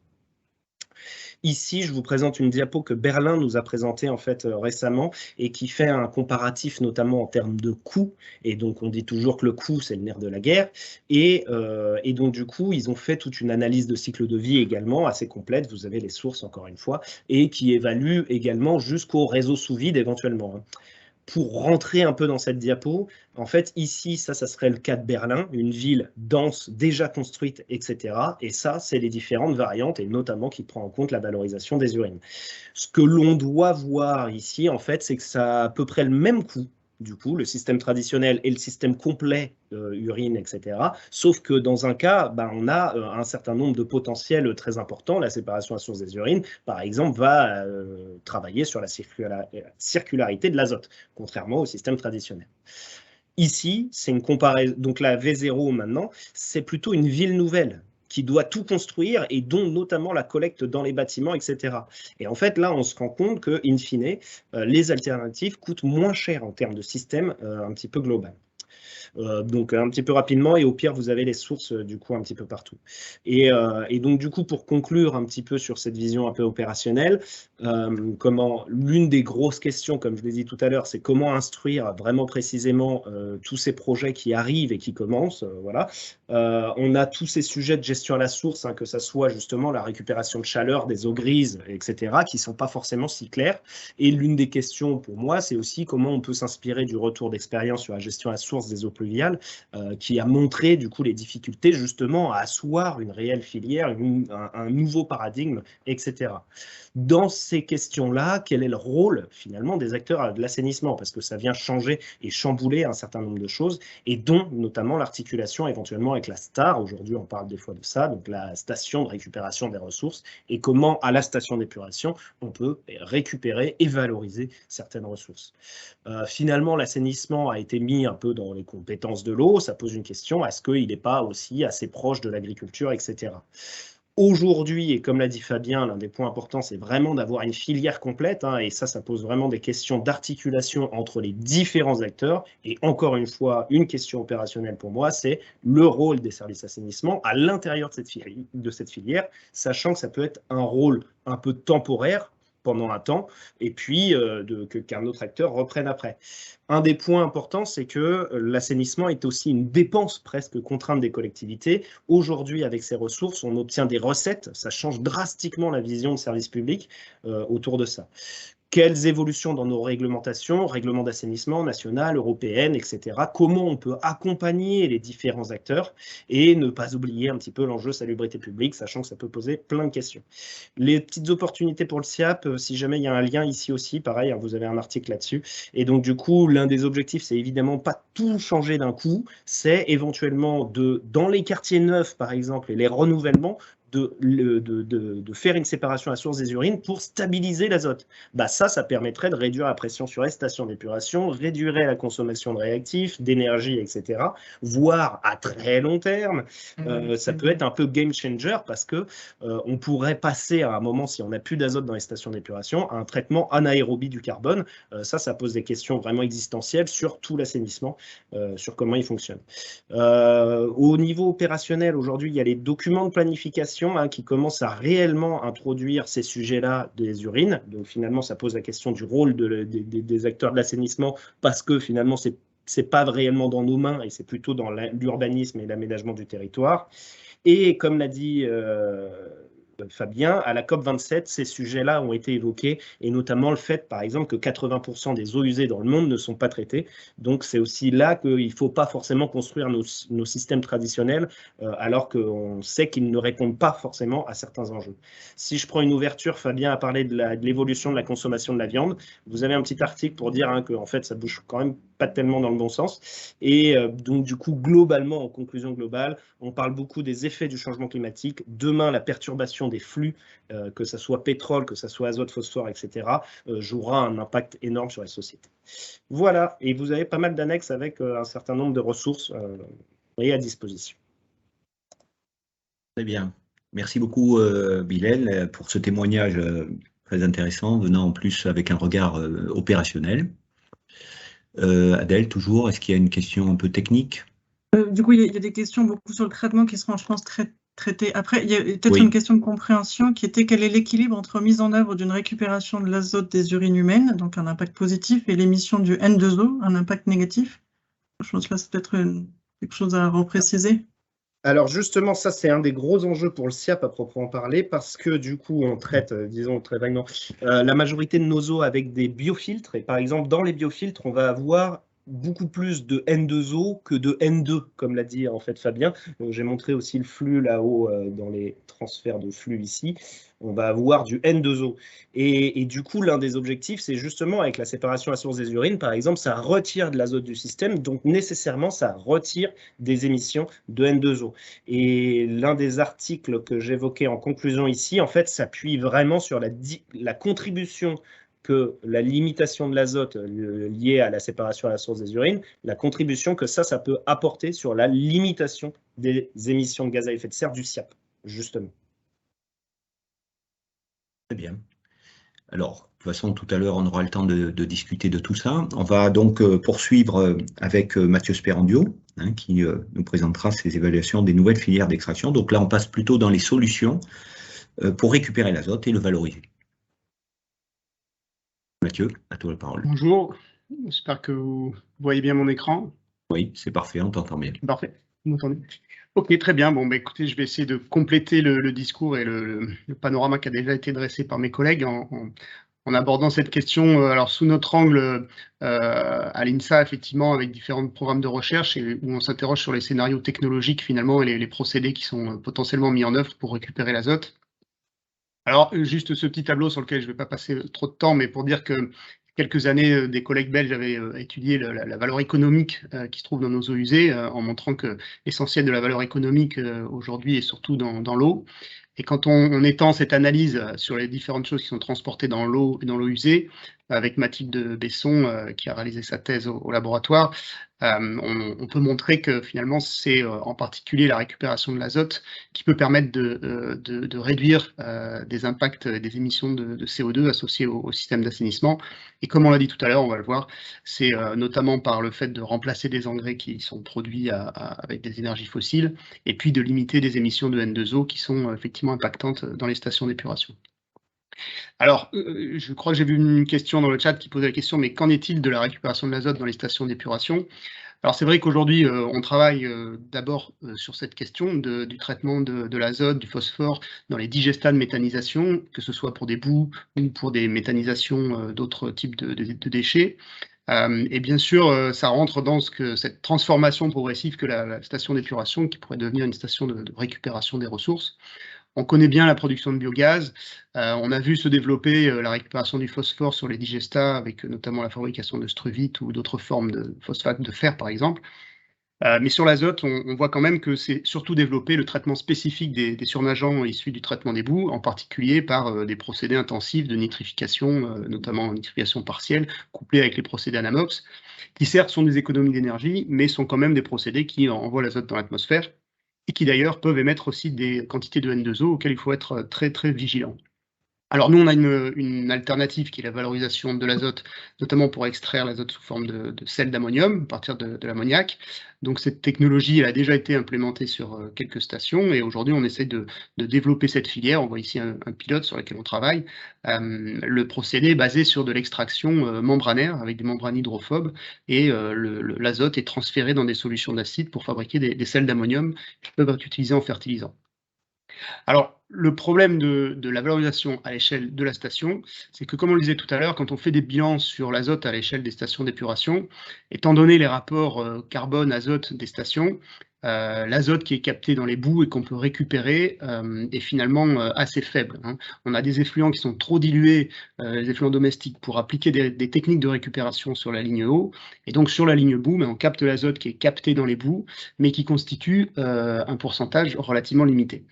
Ici, je vous présente une diapo que Berlin nous a présentée en fait récemment et qui fait un comparatif notamment en termes de coût. Et donc, on dit toujours que le coût, c'est le nerf de la guerre. Et donc, du coup, ils ont fait toute une analyse de cycle de vie également assez complète. Vous avez les sources, encore une fois, et qui évalue également jusqu'au réseau sous vide éventuellement, hein. Pour rentrer un peu dans cette diapo, en fait, ici, ça serait le cas de Berlin, une ville dense, déjà construite, etc. Et ça, c'est les différentes variantes, et notamment qui prend en compte la valorisation des urines. Ce que l'on doit voir ici, en fait, c'est que ça a à peu près le même coût, du coup, le système traditionnel et le système complet urine, etc. Sauf que dans un cas, on a un certain nombre de potentiels très importants. La séparation à source des urines, par exemple, va travailler sur la circularité de l'azote, contrairement au système traditionnel. Ici, c'est une comparaison. Donc la V0 maintenant, c'est plutôt une ville nouvelle qui doit tout construire et dont notamment la collecte dans les bâtiments, etc. Et en fait, là, on se rend compte que, in fine, les alternatives coûtent moins cher en termes de système un petit peu global. Donc un petit peu rapidement et au pire vous avez les sources du coup un petit peu partout. Et donc du coup pour conclure un petit peu sur cette vision un peu opérationnelle, l'une des grosses questions comme je l'ai dit tout à l'heure, c'est comment instruire vraiment précisément tous ces projets qui arrivent et qui commencent, voilà. On a tous ces sujets de gestion à la source, hein, que ça soit justement la récupération de chaleur des eaux grises, etc., qui ne sont pas forcément si clairs. Et l'une des questions pour moi, c'est aussi comment on peut s'inspirer du retour d'expérience sur la gestion à la source des eaux pluviales, qui a montré du coup les difficultés justement à asseoir une réelle filière, un nouveau paradigme, etc. Dans ces questions-là, quel est le rôle finalement des acteurs de l'assainissement? Parce que ça vient changer et chambouler un certain nombre de choses, et dont notamment l'articulation éventuellement avec la STAR. Aujourd'hui, on parle des fois de ça, donc la station de récupération des ressources, et comment à la station d'épuration, on peut récupérer et valoriser certaines ressources. Finalement, l'assainissement a été mis un peu dans les compétences de l'eau. Ça pose une question, est-ce qu'il n'est pas aussi assez proche de l'agriculture, etc. Aujourd'hui, et comme l'a dit Fabien, l'un des points importants, c'est vraiment d'avoir une filière complète, hein, et ça pose vraiment des questions d'articulation entre les différents acteurs. Et encore une fois, une question opérationnelle pour moi, c'est le rôle des services assainissement à l'intérieur de cette filière, sachant que ça peut être un rôle un peu temporaire pendant un temps, et puis qu'un autre acteur reprenne après. Un des points importants, c'est que l'assainissement est aussi une dépense presque contrainte des collectivités. Aujourd'hui, avec ces ressources, on obtient des recettes. Ça change drastiquement la vision de service public autour de ça. Quelles évolutions dans nos réglementations, règlements d'assainissement national, européennes, etc. Comment on peut accompagner les différents acteurs et ne pas oublier un petit peu l'enjeu salubrité publique, sachant que ça peut poser plein de questions. Les petites opportunités pour le SIAP, si jamais il y a un lien ici aussi, pareil, hein, vous avez un article là-dessus. Et donc du coup, l'un des objectifs, c'est évidemment pas tout changer d'un coup, c'est éventuellement dans les quartiers neufs, par exemple, et les renouvellements, de faire une séparation à source des urines pour stabiliser l'azote. Ça permettrait de réduire la pression sur les stations d'épuration, réduirait la consommation de réactifs, d'énergie, etc. Voire à très long terme, ça peut être un peu game changer parce que on pourrait passer à un moment, si on n'a plus d'azote dans les stations d'épuration, à un traitement anaérobie du carbone. Ça pose des questions vraiment existentielles sur tout l'assainissement, sur comment il fonctionne. Au niveau opérationnel, aujourd'hui, il y a les documents de planification stations qui commencent à réellement introduire ces sujets-là des urines. Donc finalement, ça pose la question du rôle des acteurs de l'assainissement parce que finalement, c'est pas réellement dans nos mains et c'est plutôt dans l'urbanisme et l'aménagement du territoire. Et comme l'a dit Fabien, à la COP27, ces sujets-là ont été évoqués, et notamment le fait, par exemple, que 80% des eaux usées dans le monde ne sont pas traitées. Donc, c'est aussi là qu'il ne faut pas forcément construire nos systèmes traditionnels, alors qu'on sait qu'ils ne répondent pas forcément à certains enjeux. Si je prends une ouverture, Fabien a parlé de l'évolution de la consommation de la viande. Vous avez un petit article pour dire que en fait, ça bouge quand même pas tellement dans le bon sens. Et donc, du coup, globalement, en conclusion globale, on parle beaucoup des effets du changement climatique. Demain, la perturbation des flux, que ce soit pétrole, que ce soit azote, phosphore, etc., jouera un impact énorme sur la société. Voilà, et vous avez pas mal d'annexes avec un certain nombre de ressources à disposition. Très bien. Merci beaucoup, Bilal, pour ce témoignage très intéressant, venant en plus avec un regard opérationnel. Adèle, toujours, est-ce qu'il y a une question un peu technique? Du coup, il y a des questions beaucoup sur le traitement qui seront, je pense, traitées après. Il y a peut-être une question de compréhension qui était quel est l'équilibre entre mise en œuvre d'une récupération de l'azote des urines humaines, donc un impact positif, et l'émission du N2O, un impact négatif? Je pense que là, c'est peut-être quelque chose à repréciser. Alors justement, ça c'est un des gros enjeux pour le SIAP à proprement parler, parce que du coup on traite, disons très vaguement, la majorité de nos eaux avec des biofiltres, et par exemple dans les biofiltres, on va avoir beaucoup plus de N2O que de N2, comme l'a dit en fait Fabien. Donc j'ai montré aussi le flux là-haut dans les transferts de flux ici. On va avoir du N2O. Et du coup, l'un des objectifs, c'est justement avec la séparation à source des urines, par exemple, ça retire de l'azote du système, donc nécessairement, ça retire des émissions de N2O. Et l'un des articles que j'évoquais en conclusion ici, en fait, s'appuie vraiment sur la contribution que la limitation de l'azote liée à la séparation à la source des urines, la contribution que ça peut apporter sur la limitation des émissions de gaz à effet de serre du SIAP, justement. Très bien. Alors, de toute façon, tout à l'heure, on aura le temps de discuter de tout ça. On va donc poursuivre avec Mathieu Sperandio, qui nous présentera ses évaluations des nouvelles filières d'extraction. Donc là, on passe plutôt dans les solutions pour récupérer l'azote et le valoriser. Mathieu, à toi la parole. Bonjour, j'espère que vous voyez bien mon écran. Oui, c'est parfait, on t'entend bien. Parfait, vous m'entendez? Ok, très bien. Bon, écoutez, je vais essayer de compléter le discours et le panorama qui a déjà été dressé par mes collègues en abordant cette question alors sous notre angle à l'INSA, effectivement, avec différents programmes de recherche et où on s'interroge sur les scénarios technologiques finalement et les procédés qui sont potentiellement mis en œuvre pour récupérer l'azote. Alors, juste ce petit tableau sur lequel je ne vais pas passer trop de temps, mais pour dire que quelques années, des collègues belges avaient étudié la valeur économique qui se trouve dans nos eaux usées, en montrant que l'essentiel de la valeur économique aujourd'hui est surtout dans l'eau. Et quand on étend cette analyse sur les différentes choses qui sont transportées dans l'eau et dans l'eau usée, avec Mathilde Besson, qui a réalisé sa thèse au laboratoire, on peut montrer que finalement, c'est en particulier la récupération de l'azote qui peut permettre de réduire des impacts des émissions de CO2 associées au système d'assainissement. Et comme on l'a dit tout à l'heure, on va le voir, c'est notamment par le fait de remplacer des engrais qui sont produits avec des énergies fossiles, et puis de limiter des émissions de N2O qui sont effectivement impactantes dans les stations d'épuration. Alors, je crois que j'ai vu une question dans le chat qui posait la question, mais qu'en est-il de la récupération de l'azote dans les stations d'épuration? Alors, c'est vrai qu'aujourd'hui, on travaille d'abord sur cette question du traitement de l'azote, du phosphore dans les digestats de méthanisation, que ce soit pour des boues ou pour des méthanisations d'autres types de déchets. Et bien sûr, ça rentre dans cette transformation progressive que la station d'épuration, qui pourrait devenir une station de récupération des ressources. On connaît bien la production de biogaz. On a vu se développer la récupération du phosphore sur les digestats, avec notamment la fabrication de struvite ou d'autres formes de phosphate de fer, par exemple. Mais sur l'azote, on voit quand même que c'est surtout développé le traitement spécifique des surnageants issus du traitement des boues, en particulier par des procédés intensifs de nitrification, notamment nitrification partielle, couplés avec les procédés Anamox, qui certes sont des économies d'énergie, mais sont quand même des procédés qui envoient l'azote dans l'atmosphère, et qui d'ailleurs peuvent émettre aussi des quantités de N2O auxquelles il faut être très très vigilant. Alors nous, on a une alternative qui est la valorisation de l'azote, notamment pour extraire l'azote sous forme de sel d'ammonium, à partir de l'ammoniac. Donc cette technologie, elle a déjà été implémentée sur quelques stations et aujourd'hui, on essaie de développer cette filière. On voit ici un pilote sur lequel on travaille. Le procédé est basé sur de l'extraction membranaire avec des membranes hydrophobes et l'azote est transféré dans des solutions d'acide pour fabriquer des sels d'ammonium qui peuvent être utilisés en fertilisant. Alors, le problème de la valorisation à l'échelle de la station, c'est que, comme on le disait tout à l'heure, quand on fait des bilans sur l'azote à l'échelle des stations d'épuration, étant donné les rapports carbone-azote des stations, l'azote qui est capté dans les boues et qu'on peut récupérer est finalement assez faible. Hein. On a des effluents qui sont trop dilués, les effluents domestiques, pour appliquer des techniques de récupération sur la ligne eau. Et donc sur la ligne boue, on capte l'azote qui est capté dans les boues, mais qui constitue un pourcentage relativement limité.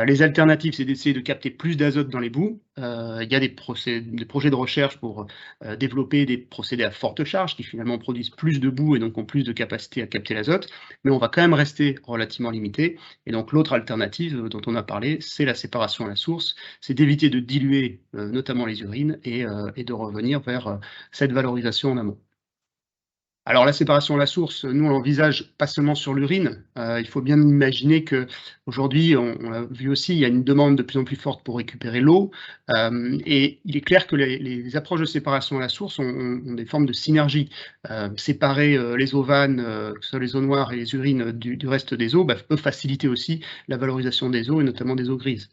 Les alternatives, c'est d'essayer de capter plus d'azote dans les boues. Il y a des projets de recherche pour développer des procédés à forte charge qui finalement produisent plus de boue et donc ont plus de capacité à capter l'azote, mais on va quand même rester relativement limité. Et donc l'autre alternative dont on a parlé, c'est la séparation à la source, c'est d'éviter de diluer notamment les urines et de revenir vers cette valorisation en amont. Alors la séparation à la source, nous on l'envisage pas seulement sur l'urine. Il faut bien imaginer que aujourd'hui, on l'a vu aussi, il y a une demande de plus en plus forte pour récupérer l'eau. Et il est clair que les approches de séparation à la source ont des formes de synergie. Séparer les eaux vannes, que ce soit les eaux noires et les urines du reste des eaux, peut faciliter aussi la valorisation des eaux et notamment des eaux grises.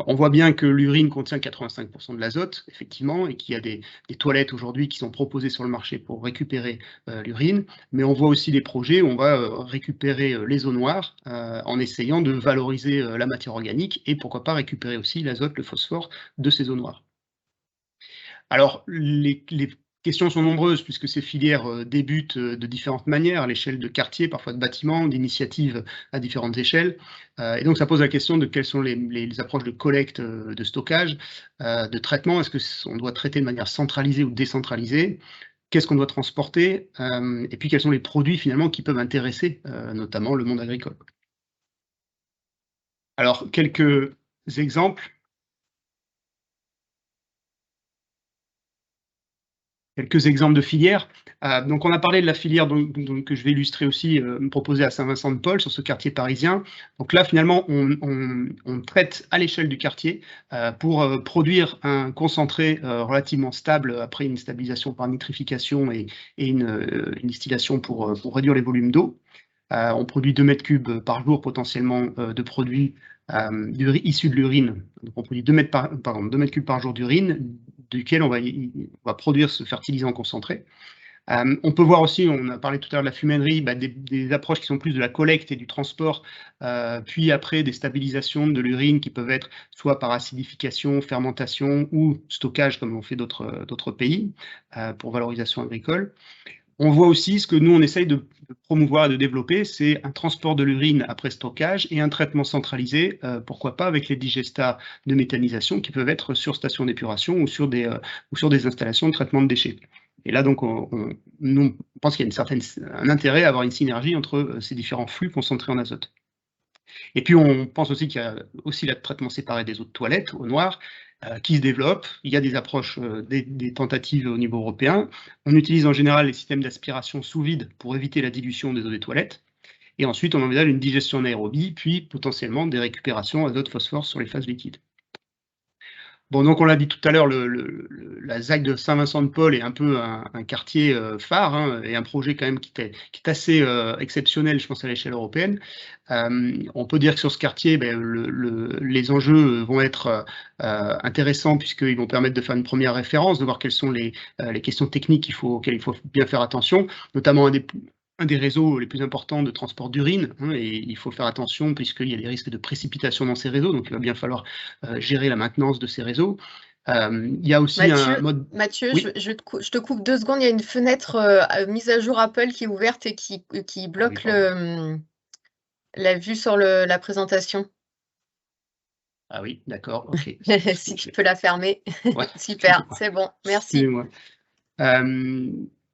On voit bien que l'urine contient 85% de l'azote, effectivement, et qu'il y a des toilettes aujourd'hui qui sont proposées sur le marché pour récupérer l'urine, mais on voit aussi des projets où on va récupérer les eaux noires en essayant de valoriser la matière organique et pourquoi pas récupérer aussi l'azote, le phosphore de ces eaux noires. Alors, les questions sont nombreuses puisque ces filières débutent de différentes manières, à l'échelle de quartiers, parfois de bâtiments, d'initiatives à différentes échelles. Et donc ça pose la question de quelles sont les approches de collecte, de stockage, de traitement. Est-ce qu'on doit traiter de manière centralisée ou décentralisée? Qu'est-ce qu'on doit transporter? Et puis quels sont les produits finalement qui peuvent intéresser notamment le monde agricole? Alors quelques exemples. Quelques exemples de filières. Donc on a parlé de la filière que je vais illustrer aussi, proposée à Saint-Vincent-de-Paul, sur ce quartier parisien. Donc là, finalement, on traite à l'échelle du quartier pour produire un concentré relativement stable après une stabilisation par nitrification et une distillation pour réduire les volumes d'eau. On produit 2 mètres cubes par jour potentiellement de produits issus de l'urine. Donc on produit 2 mètres cubes par jour d'urine, duquel on va produire ce fertilisant concentré. On peut voir aussi, on a parlé tout à l'heure de la fumainerie, des approches qui sont plus de la collecte et du transport, puis après des stabilisations de l'urine qui peuvent être soit par acidification, fermentation ou stockage comme l'ont fait d'autres pays pour valorisation agricole. On voit aussi ce que nous, on essaye de promouvoir et de développer, c'est un transport de l'urine après stockage et un traitement centralisé, pourquoi pas avec les digestats de méthanisation qui peuvent être sur station d'épuration ou sur des installations de traitement de déchets. Et là, donc, nous, on pense qu'il y a un intérêt à avoir une synergie entre ces différents flux concentrés en azote. Et puis, on pense aussi qu'il y a aussi le traitement séparé des eaux de toilette, eau noire, qui se développe. Il y a des approches, des tentatives au niveau européen. On utilise en général les systèmes d'aspiration sous vide pour éviter la dilution des eaux des toilettes. Et ensuite, on envisage une digestion anaérobie, puis potentiellement des récupérations azote-phosphore sur les phases liquides. Bon, donc on l'a dit tout à l'heure, la ZAC de Saint-Vincent-de-Paul est un peu un quartier phare et un projet quand même qui est assez exceptionnel, je pense, à l'échelle européenne. On peut dire que sur ce quartier, les enjeux vont être intéressants puisqu'ils vont permettre de faire une première référence, de voir quelles sont les questions techniques auxquelles il faut bien faire attention, notamment un des réseaux les plus importants de transport d'urine, et il faut faire attention puisqu'il y a des risques de précipitation dans ces réseaux, donc il va bien falloir gérer la maintenance de ces réseaux. Il y a aussi un mode... Mathieu, oui. je te coupe 2 secondes, il y a une fenêtre mise à jour Apple qui est ouverte et qui bloque la vue sur la présentation. Ah oui, d'accord, ok. Si tu peux la fermer. Ouais. Super, c'est bon, merci. Excusez-moi.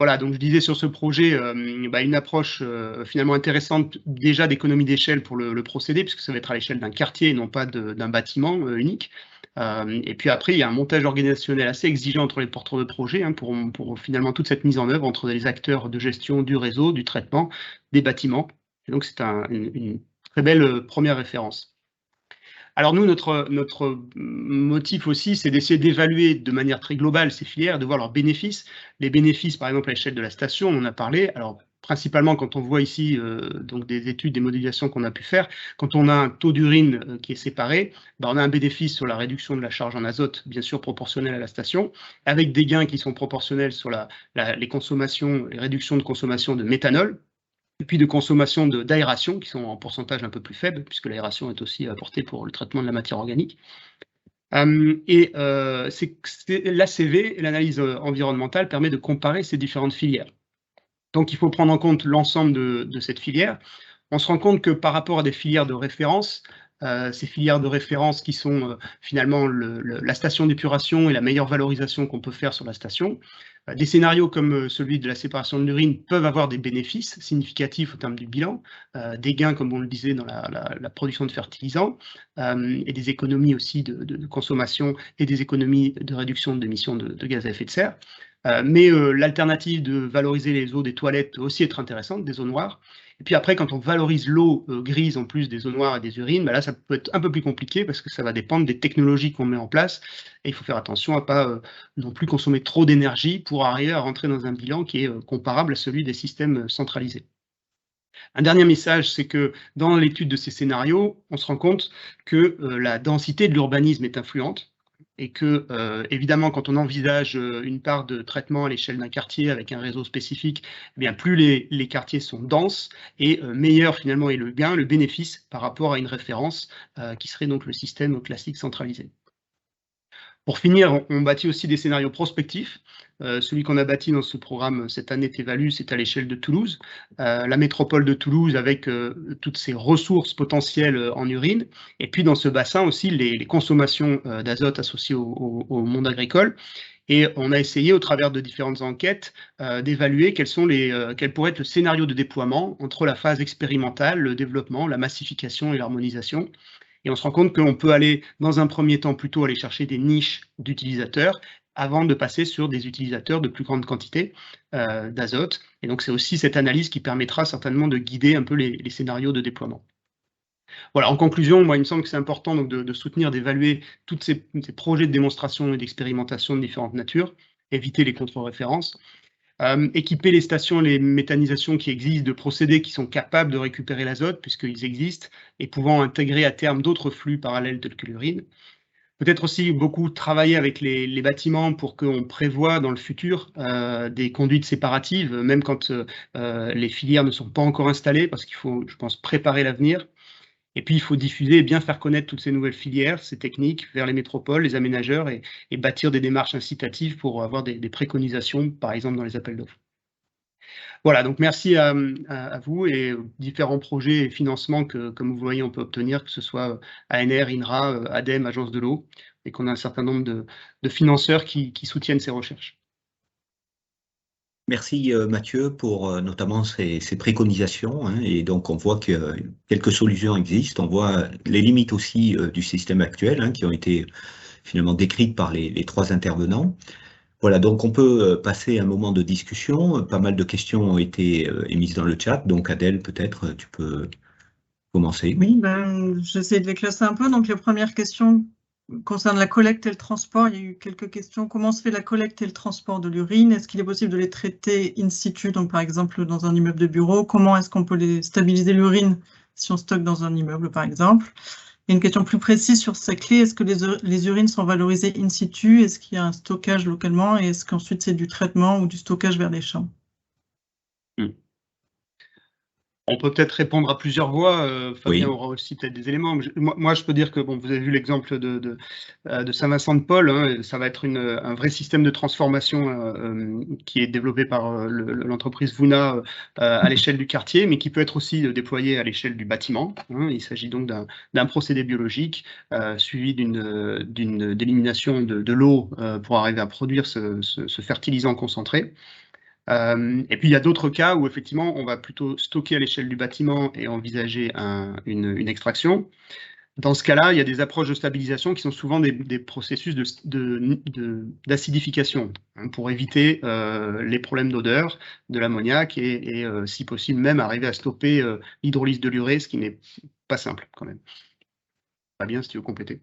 Voilà, donc je disais sur ce projet, une approche finalement intéressante déjà d'économie d'échelle pour le procédé, puisque ça va être à l'échelle d'un quartier et non pas d'un bâtiment unique. Et puis après, il y a un montage organisationnel assez exigeant entre les porteurs de projet hein, pour finalement toute cette mise en œuvre entre les acteurs de gestion du réseau, du traitement, des bâtiments. Et donc, c'est une très belle première référence. Alors nous, notre motif aussi, c'est d'essayer d'évaluer de manière très globale ces filières, de voir leurs bénéfices. Les bénéfices, par exemple, à l'échelle de la station, on en a parlé. Alors, principalement, quand on voit ici donc des études, des modélisations qu'on a pu faire, quand on a un taux d'urine qui est séparé, ben, on a un bénéfice sur la réduction de la charge en azote, bien sûr proportionnel à la station, avec des gains qui sont proportionnels sur les consommations, les réductions de consommation de méthanol, et puis de consommation d'aération, qui sont en pourcentage un peu plus faible, puisque l'aération est aussi apportée pour le traitement de la matière organique. L'ACV, l'analyse environnementale, permet de comparer ces différentes filières. Donc il faut prendre en compte l'ensemble de cette filière. On se rend compte que par rapport à des filières de référence, ces filières de référence qui sont finalement la station d'épuration et la meilleure valorisation qu'on peut faire sur la station, des scénarios comme celui de la séparation de l'urine peuvent avoir des bénéfices significatifs au terme du bilan, des gains, comme on le disait, dans la production de fertilisants, et des économies aussi de consommation et des économies de réduction d'émissions de gaz à effet de serre. Mais l'alternative de valoriser les eaux des toilettes peut aussi être intéressante, des eaux noires. Et puis après, quand on valorise l'eau grise en plus des eaux noires et des urines, ben là, ça peut être un peu plus compliqué parce que ça va dépendre des technologies qu'on met en place. Et il faut faire attention à ne pas non plus consommer trop d'énergie pour arriver à rentrer dans un bilan qui est comparable à celui des systèmes centralisés. Un dernier message, c'est que dans l'étude de ces scénarios, on se rend compte que la densité de l'urbanisme est influente. Et que, évidemment, quand on envisage une part de traitement à l'échelle d'un quartier avec un réseau spécifique, eh bien, plus les quartiers sont denses et meilleur finalement est le gain, le bénéfice par rapport à une référence qui serait donc le système classique centralisé. Pour finir, on bâtit aussi des scénarios prospectifs. Celui qu'on a bâti dans ce programme cette année TEVALU, c'est à l'échelle de Toulouse. La métropole de Toulouse avec toutes ses ressources potentielles en urine. Et puis dans ce bassin aussi, les consommations d'azote associées au monde agricole. Et on a essayé, au travers de différentes enquêtes, d'évaluer quel pourrait être le scénario de déploiement entre la phase expérimentale, le développement, la massification et l'harmonisation. Et on se rend compte qu'on peut aller, dans un premier temps, plutôt aller chercher des niches d'utilisateurs avant de passer sur des utilisateurs de plus grande quantité d'azote. Et donc, c'est aussi cette analyse qui permettra certainement de guider un peu les scénarios de déploiement. Voilà, en conclusion, moi, il me semble que c'est important donc, de soutenir, d'évaluer tous ces projets de démonstration et d'expérimentation de différentes natures, éviter les contre-références. Équiper les stations et les méthanisations qui existent de procédés qui sont capables de récupérer l'azote, puisqu'ils existent, et pouvant intégrer à terme d'autres flux parallèles tels que l'urine. Peut-être aussi beaucoup travailler avec les bâtiments pour qu'on prévoie dans le futur des conduites séparatives, même quand les filières ne sont pas encore installées, parce qu'il faut, je pense, préparer l'avenir. Et puis, il faut diffuser et bien faire connaître toutes ces nouvelles filières, ces techniques vers les métropoles, les aménageurs et bâtir des démarches incitatives pour avoir des préconisations, par exemple dans les appels d'offres. Voilà, donc merci à vous et aux différents projets et financements que, comme vous voyez, on peut obtenir, que ce soit ANR, INRA, ADEME, Agence de l'eau, et qu'on a un certain nombre de financeurs qui soutiennent ces recherches. Merci Mathieu pour notamment ces préconisations, hein, et donc on voit que quelques solutions existent, on voit les limites aussi du système actuel, hein, qui ont été finalement décrites par les trois intervenants. Voilà, donc on peut passer un moment de discussion, pas mal de questions ont été émises dans le chat, donc Adèle, peut-être tu peux commencer. Oui, j'essaie de les classer un peu. Donc les premières questions concernent la collecte et le transport. Il y a eu quelques questions. Comment se fait la collecte et le transport de l'urine? Est-ce qu'il est possible de les traiter in situ, donc par exemple dans un immeuble de bureau? Comment est-ce qu'on peut stabiliser l'urine si on stocke dans un immeuble, par exemple? Et une question plus précise sur ces clés, est-ce que les urines sont valorisées in situ? Est-ce qu'il y a un stockage localement? Et est-ce qu'ensuite c'est du traitement ou du stockage vers les champs? On peut peut-être répondre à plusieurs voies. Fabien Oui. aura aussi peut-être des éléments. Moi, je peux dire que bon, vous avez vu l'exemple de Saint-Vincent-de-Paul. Hein, ça va être un vrai système de transformation qui est développé par l'entreprise Vuna à l'échelle du quartier, mais qui peut être aussi déployé à l'échelle du bâtiment. Hein. Il s'agit donc d'un procédé biologique suivi d'une élimination de l'eau pour arriver à produire ce fertilisant concentré. Et puis il y a d'autres cas où effectivement on va plutôt stocker à l'échelle du bâtiment et envisager une extraction. Dans ce cas-là, il y a des approches de stabilisation qui sont souvent des processus d'acidification pour éviter les problèmes d'odeur de l'ammoniac et si possible même arriver à stopper l'hydrolyse de l'urée, ce qui n'est pas simple quand même. Pas bien si tu veux compléter.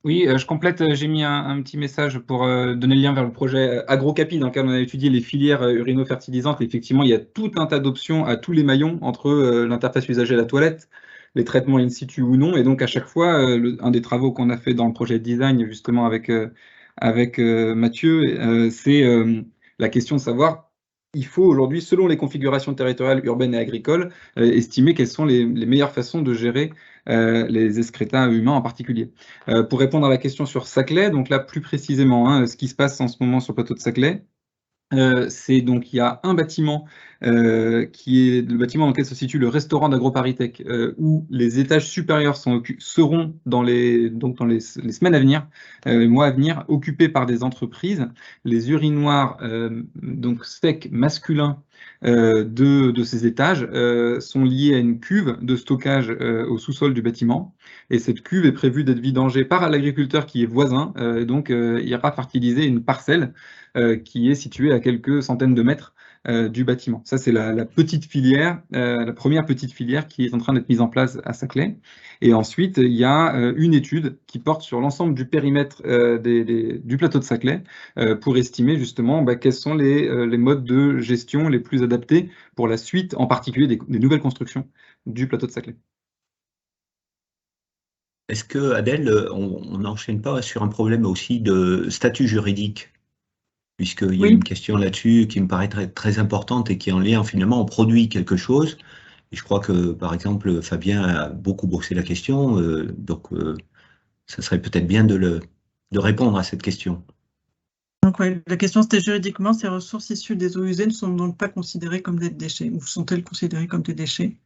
Oui, je complète, j'ai mis un petit message pour donner le lien vers le projet AgroCapi dans lequel on a étudié les filières urinofertilisantes. Effectivement, il y a tout un tas d'options à tous les maillons entre l'interface usagée à la toilette, les traitements in situ ou non. Et donc, à chaque fois, un des travaux qu'on a fait dans le projet de design, justement, avec Mathieu, c'est la question de savoir, il faut aujourd'hui, selon les configurations territoriales urbaines et agricoles, estimer quelles sont les meilleures façons de gérer les excréta humains en particulier. Pour répondre à la question sur Saclay, donc là plus précisément, hein, ce qui se passe en ce moment sur le plateau de Saclay, c'est donc il y a un bâtiment qui est le bâtiment dans lequel se situe le restaurant d'AgroParisTech, où les étages supérieurs seront dans les semaines à venir, les mois à venir, occupés par des entreprises. Les urinoirs donc secs masculins de ces étages sont liés à une cuve de stockage au sous-sol du bâtiment. Et cette cuve est prévue d'être vidangée par l'agriculteur qui est voisin, et donc ira fertiliser une parcelle qui est située à quelques centaines de mètres du bâtiment. Ça, c'est la petite filière, la première petite filière qui est en train d'être mise en place à Saclay. Et ensuite, il y a une étude qui porte sur l'ensemble du périmètre du plateau de Saclay pour estimer justement quels sont les modes de gestion les plus adaptés pour la suite, en particulier des nouvelles constructions du plateau de Saclay. Est-ce que, Adèle, on n'enchaîne pas sur un problème aussi de statut juridique? Puisqu'il y a une question là-dessus qui me paraît très importante et qui est en lien, finalement, on produit quelque chose. Et je crois que, par exemple, Fabien a beaucoup bossé la question, donc ça serait peut-être bien de répondre à cette question. Donc, la question, c'était juridiquement, ces ressources issues des eaux usées ne sont donc pas considérées comme des déchets, ou sont-elles considérées comme des déchets?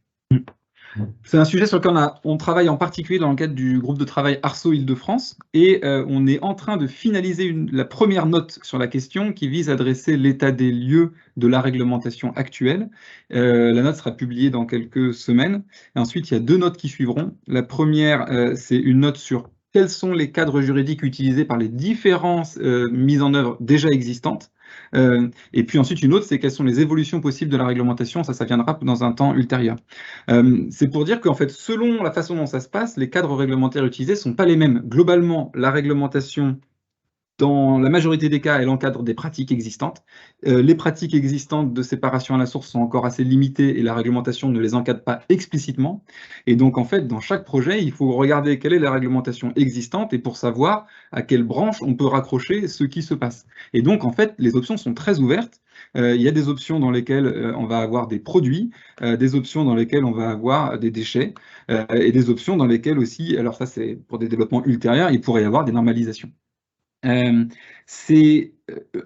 C'est un sujet sur lequel on travaille en particulier dans le cadre du groupe de travail Arceau Île-de-France et on est en train de finaliser la première note sur la question qui vise à dresser l'état des lieux de la réglementation actuelle. La note sera publiée dans quelques semaines. Et ensuite, il y a deux notes qui suivront. La première, c'est une note sur quels sont les cadres juridiques utilisés par les différentes mises en œuvre déjà existantes. Et puis ensuite, une autre, c'est quelles sont les évolutions possibles de la réglementation. Ça viendra dans un temps ultérieur. C'est pour dire qu'en fait, selon la façon dont ça se passe, les cadres réglementaires utilisés ne sont pas les mêmes. Globalement, la réglementation, dans la majorité des cas, elle encadre des pratiques existantes. Les pratiques existantes de séparation à la source sont encore assez limitées et la réglementation ne les encadre pas explicitement. Et donc, en fait, dans chaque projet, il faut regarder quelle est la réglementation existante et pour savoir à quelle branche on peut raccrocher ce qui se passe. Et donc, en fait, les options sont très ouvertes. Il y a des options dans lesquelles on va avoir des produits, des options dans lesquelles on va avoir des déchets, et des options dans lesquelles aussi, alors ça c'est pour des développements ultérieurs, il pourrait y avoir des normalisations. C'est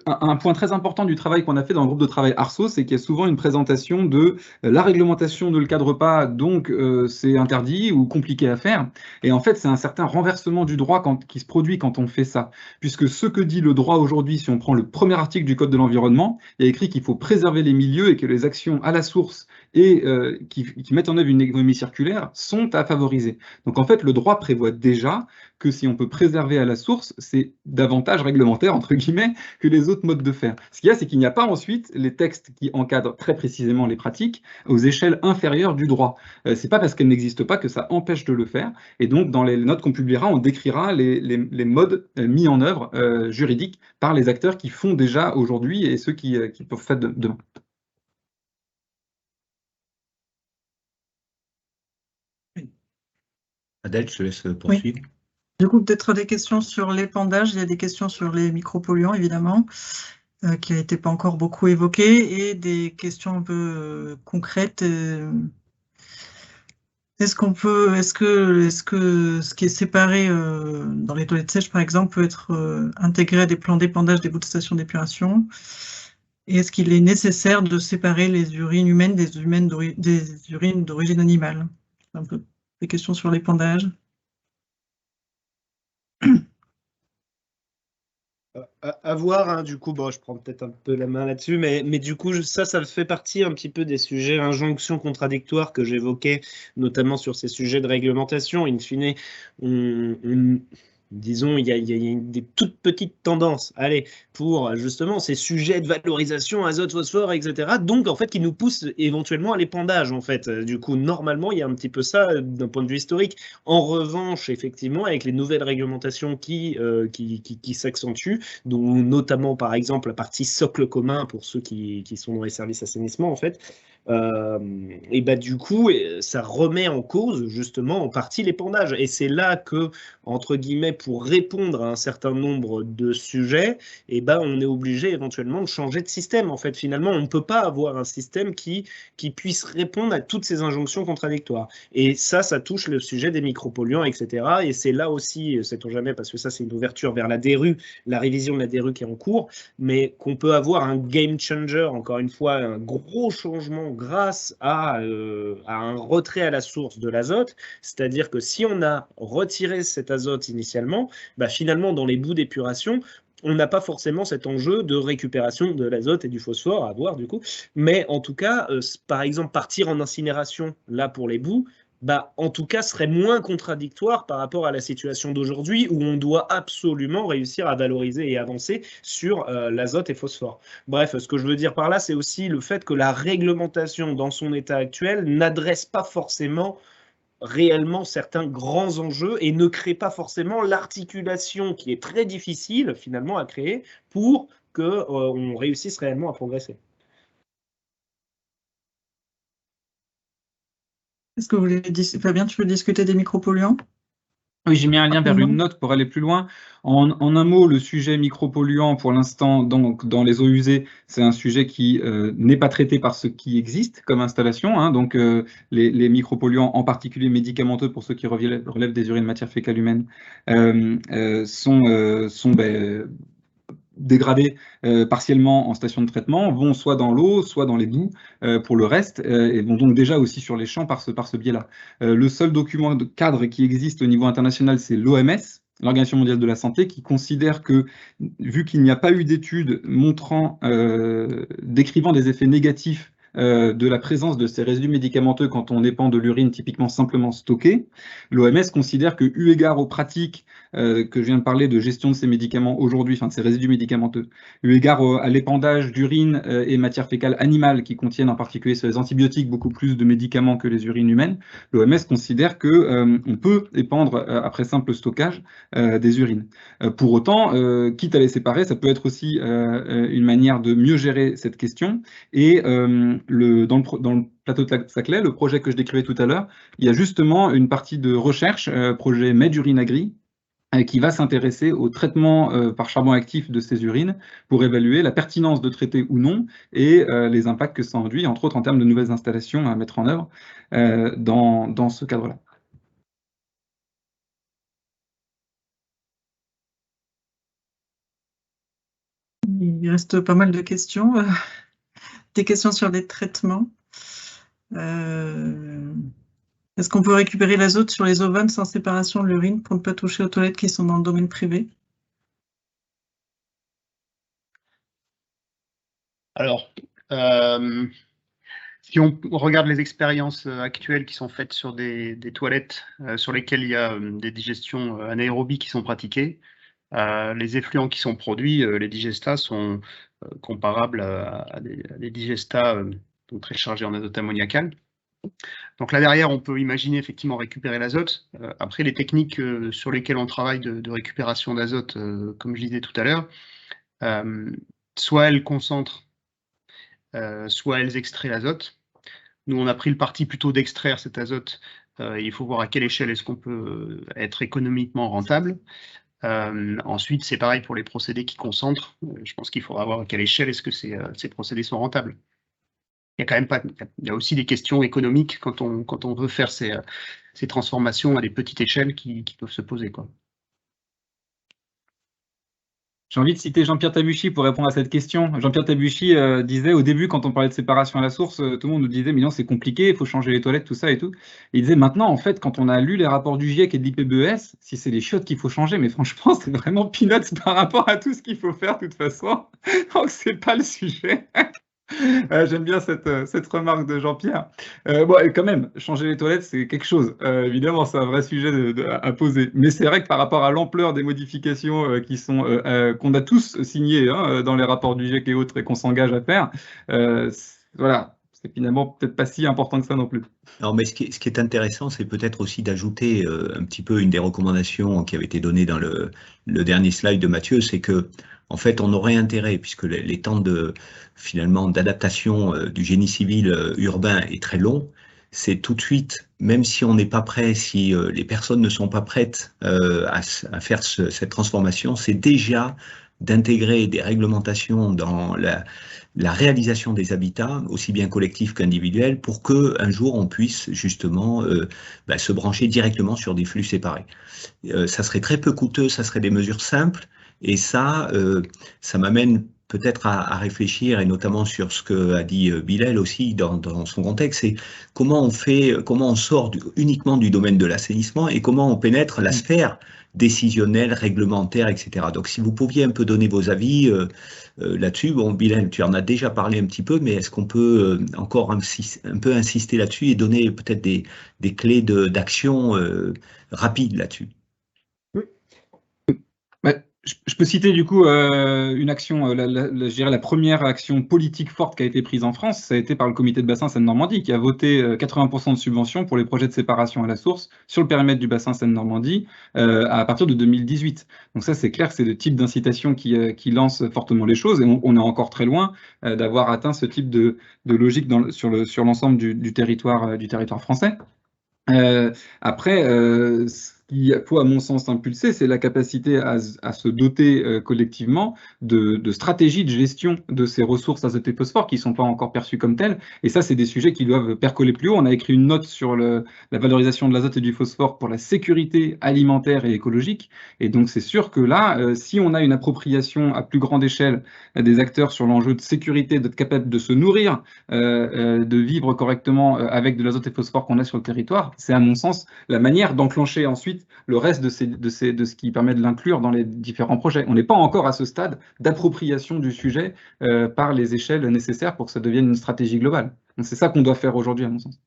un point très important du travail qu'on a fait dans le groupe de travail Arceau, c'est qu'il y a souvent une présentation de la réglementation ne le cadre pas, donc c'est interdit ou compliqué à faire. Et en fait, c'est un certain renversement du droit qui se produit quand on fait ça. Puisque ce que dit le droit aujourd'hui, si on prend le premier article du Code de l'environnement, il y a écrit qu'il faut préserver les milieux et que les actions à la source et qui mettent en œuvre une économie circulaire sont à favoriser. Donc en fait, le droit prévoit déjà que si on peut préserver à la source, c'est davantage réglementaire, entre guillemets, que les autres modes de faire. Ce qu'il y a, c'est qu'il n'y a pas ensuite les textes qui encadrent très précisément les pratiques aux échelles inférieures du droit. C'est pas parce qu'elles n'existent pas que ça empêche de le faire. Et donc, dans les notes qu'on publiera, on décrira les modes mis en œuvre juridiques par les acteurs qui font déjà aujourd'hui et ceux qui peuvent faire demain. Adèle, je te laisse poursuivre. Oui. Du coup, peut-être des questions sur l'épandage. Il y a des questions sur les micropolluants, évidemment, qui n'a été pas encore beaucoup évoquées, et des questions un peu concrètes. Est-ce que ce qui est séparé dans les toilettes sèches, par exemple, peut être intégré à des plans d'épandage des bouts de station d'épuration? Et est-ce qu'il est nécessaire de séparer les urines humaines des urines d'origine animale? C'est un peu des questions sur l'épandage. À voir, hein, du coup, bon, je prends peut-être un peu la main là-dessus, mais du coup, ça fait partie un petit peu des sujets injonctions contradictoires que j'évoquais, notamment sur ces sujets de réglementation. In fine, disons, il y a des toutes petites tendances, allez, pour justement ces sujets de valorisation, azote, phosphore, etc. Donc, en fait, qui nous poussent éventuellement à l'épandage, en fait. Du coup, normalement, il y a un petit peu ça d'un point de vue historique. En revanche, effectivement, avec les nouvelles réglementations qui s'accentuent, dont notamment, par exemple, la partie socle commun pour ceux qui sont dans les services assainissement, en fait, et bah, du coup, ça remet en cause, justement, en partie l'épandage. Et c'est là que, entre guillemets, pour répondre à un certain nombre de sujets, et ben, on est obligé éventuellement de changer de système. En fait, finalement, on ne peut pas avoir un système qui puisse répondre à toutes ces injonctions contradictoires. Et ça touche le sujet des micropolluants, etc. Et c'est là aussi, sait-on jamais, parce que ça, c'est une ouverture vers la DRU, la révision de la DRU qui est en cours, mais qu'on peut avoir un game changer, encore une fois, un gros changement grâce à un retrait à la source de l'azote. C'est-à-dire que si on a retiré cet azote initialement, bah, finalement, dans les boues d'épuration, on n'a pas forcément cet enjeu de récupération de l'azote et du phosphore à avoir du coup, mais en tout cas, par exemple, partir en incinération, là pour les boues, bah, en tout cas, serait moins contradictoire par rapport à la situation d'aujourd'hui où on doit absolument réussir à valoriser et avancer sur l'azote et phosphore. Bref, ce que je veux dire par là, c'est aussi le fait que la réglementation dans son état actuel n'adresse pas forcément réellement certains grands enjeux et ne crée pas forcément l'articulation qui est très difficile finalement à créer pour qu'on réussisse réellement à progresser. Est-ce que vous voulez Fabien, tu veux discuter des micropolluants? Oui, j'ai mis un lien vers une note pour aller plus loin. En un mot, le sujet micropolluant, pour l'instant, donc dans les eaux usées, c'est un sujet qui n'est pas traité par ce qui existe comme installation. Hein, donc, les micropolluants, en particulier médicamenteux, pour ceux qui relèvent des urines matières fécales humaines, sont dégradés partiellement en station de traitement, vont soit dans l'eau, soit dans les boues pour le reste, et vont donc déjà aussi sur les champs par ce biais-là. Le seul document de cadre qui existe au niveau international, c'est l'OMS, l'Organisation mondiale de la santé, qui considère que, vu qu'il n'y a pas eu d'études décrivant des effets négatifs de la présence de ces résidus médicamenteux quand on épand de l'urine typiquement simplement stockée, l'OMS considère que, eu égard aux pratiques que je viens de parler de gestion de ces médicaments aujourd'hui, enfin de ces résidus médicamenteux, eu égard à l'épandage d'urine et matières fécales animales qui contiennent en particulier sur les antibiotiques beaucoup plus de médicaments que les urines humaines, l'OMS considère que on peut épandre après simple stockage des urines. Pour autant, quitte à les séparer, ça peut être aussi une manière de mieux gérer cette question. Et dans le plateau de Saclay, le projet que je décrivais tout à l'heure, il y a justement une partie de recherche, projet MedUrineAgri, qui va s'intéresser au traitement par charbon actif de ces urines pour évaluer la pertinence de traiter ou non et les impacts que ça induit, entre autres en termes de nouvelles installations à mettre en œuvre dans ce cadre-là. Il reste pas mal de questions. Des questions sur les traitements. Est-ce qu'on peut récupérer l'azote sur les ovins sans séparation de l'urine pour ne pas toucher aux toilettes qui sont dans le domaine privé? Alors, si on regarde les expériences actuelles qui sont faites sur des toilettes sur lesquelles il y a des digestions anaérobies qui sont pratiquées, les effluents qui sont produits, les digestats sont comparables à des digestats donc très chargés en azote ammoniacal. Donc là derrière, on peut imaginer effectivement récupérer l'azote. Après, les techniques sur lesquelles on travaille de récupération d'azote, comme je disais tout à l'heure, soit elles concentrent, soit elles extraient l'azote. Nous, on a pris le parti plutôt d'extraire cet azote. Il faut voir à quelle échelle est-ce qu'on peut être économiquement rentable. Ensuite, c'est pareil pour les procédés qui concentrent. Je pense qu'il faudra voir à quelle échelle est-ce que ces procédés sont rentables. Il y a quand même il y a aussi des questions économiques quand on veut faire ces transformations à des petites échelles qui peuvent se poser, quoi. J'ai envie de citer Jean-Pierre Tabuchy pour répondre à cette question. Jean-Pierre Tabuchy disait au début, quand on parlait de séparation à la source, tout le monde nous disait mais non, c'est compliqué, il faut changer les toilettes, tout ça et tout. Et il disait maintenant, en fait, quand on a lu les rapports du GIEC et de l'IPBES, si c'est les chiottes qu'il faut changer, mais franchement, c'est vraiment peanuts par rapport à tout ce qu'il faut faire de toute façon. Donc, c'est pas le sujet. J'aime bien cette remarque de Jean-Pierre. Bon, et quand même, changer les toilettes, c'est quelque chose. Évidemment, c'est un vrai sujet à poser. Mais c'est vrai que par rapport à l'ampleur des modifications qu'on a tous signées hein, dans les rapports du GIEC et autres et qu'on s'engage à faire, voilà, c'est finalement peut-être pas si important que ça non plus. Non, mais ce qui est intéressant, c'est peut-être aussi d'ajouter un petit peu une des recommandations qui avait été donnée dans le dernier slide de Mathieu, c'est que en fait, on aurait intérêt, puisque les temps finalement d'adaptation du génie civil urbain est très long, c'est tout de suite, même si on n'est pas prêt, si les personnes ne sont pas prêtes à faire cette transformation, c'est déjà d'intégrer des réglementations dans la réalisation des habitats, aussi bien collectifs qu'individuels, pour qu'un jour on puisse justement se brancher directement sur des flux séparés. Ça serait très peu coûteux, ça serait des mesures simples, et ça m'amène peut-être à réfléchir, et notamment sur ce qu'a dit Bilal aussi dans son contexte, c'est comment on sort uniquement du domaine de l'assainissement et comment on pénètre la sphère décisionnelle, réglementaire, etc. Donc si vous pouviez un peu donner vos avis là-dessus, bon Bilal, tu en as déjà parlé un petit peu, mais est-ce qu'on peut encore un peu insister là-dessus et donner peut-être des clés d'action rapides là-dessus? Je peux citer du coup une action, je dirais la première action politique forte qui a été prise en France, ça a été par le comité de bassin Seine-Normandie qui a voté 80% de subventions pour les projets de séparation à la source sur le périmètre du bassin Seine-Normandie à partir de 2018. Donc ça c'est clair que c'est le type d'incitation qui lance fortement les choses et on est encore très loin d'avoir atteint ce type de logique sur l'ensemble du territoire français. Après, ce qu'il faut, à mon sens, impulser, c'est la capacité à se doter collectivement de stratégies de gestion de ces ressources azote et phosphore qui ne sont pas encore perçues comme telles. Et ça, c'est des sujets qui doivent percoler plus haut. On a écrit une note sur la valorisation de l'azote et du phosphore pour la sécurité alimentaire et écologique. Et donc, c'est sûr que là, si on a une appropriation à plus grande échelle des acteurs sur l'enjeu de sécurité, d'être capable de se nourrir, de vivre correctement avec de l'azote et phosphore qu'on a sur le territoire, c'est à mon sens la manière d'enclencher ensuite le reste de ce qui permet de l'inclure dans les différents projets. On n'est pas encore à ce stade d'appropriation du sujet par les échelles nécessaires pour que ça devienne une stratégie globale. C'est ça qu'on doit faire aujourd'hui à mon sens.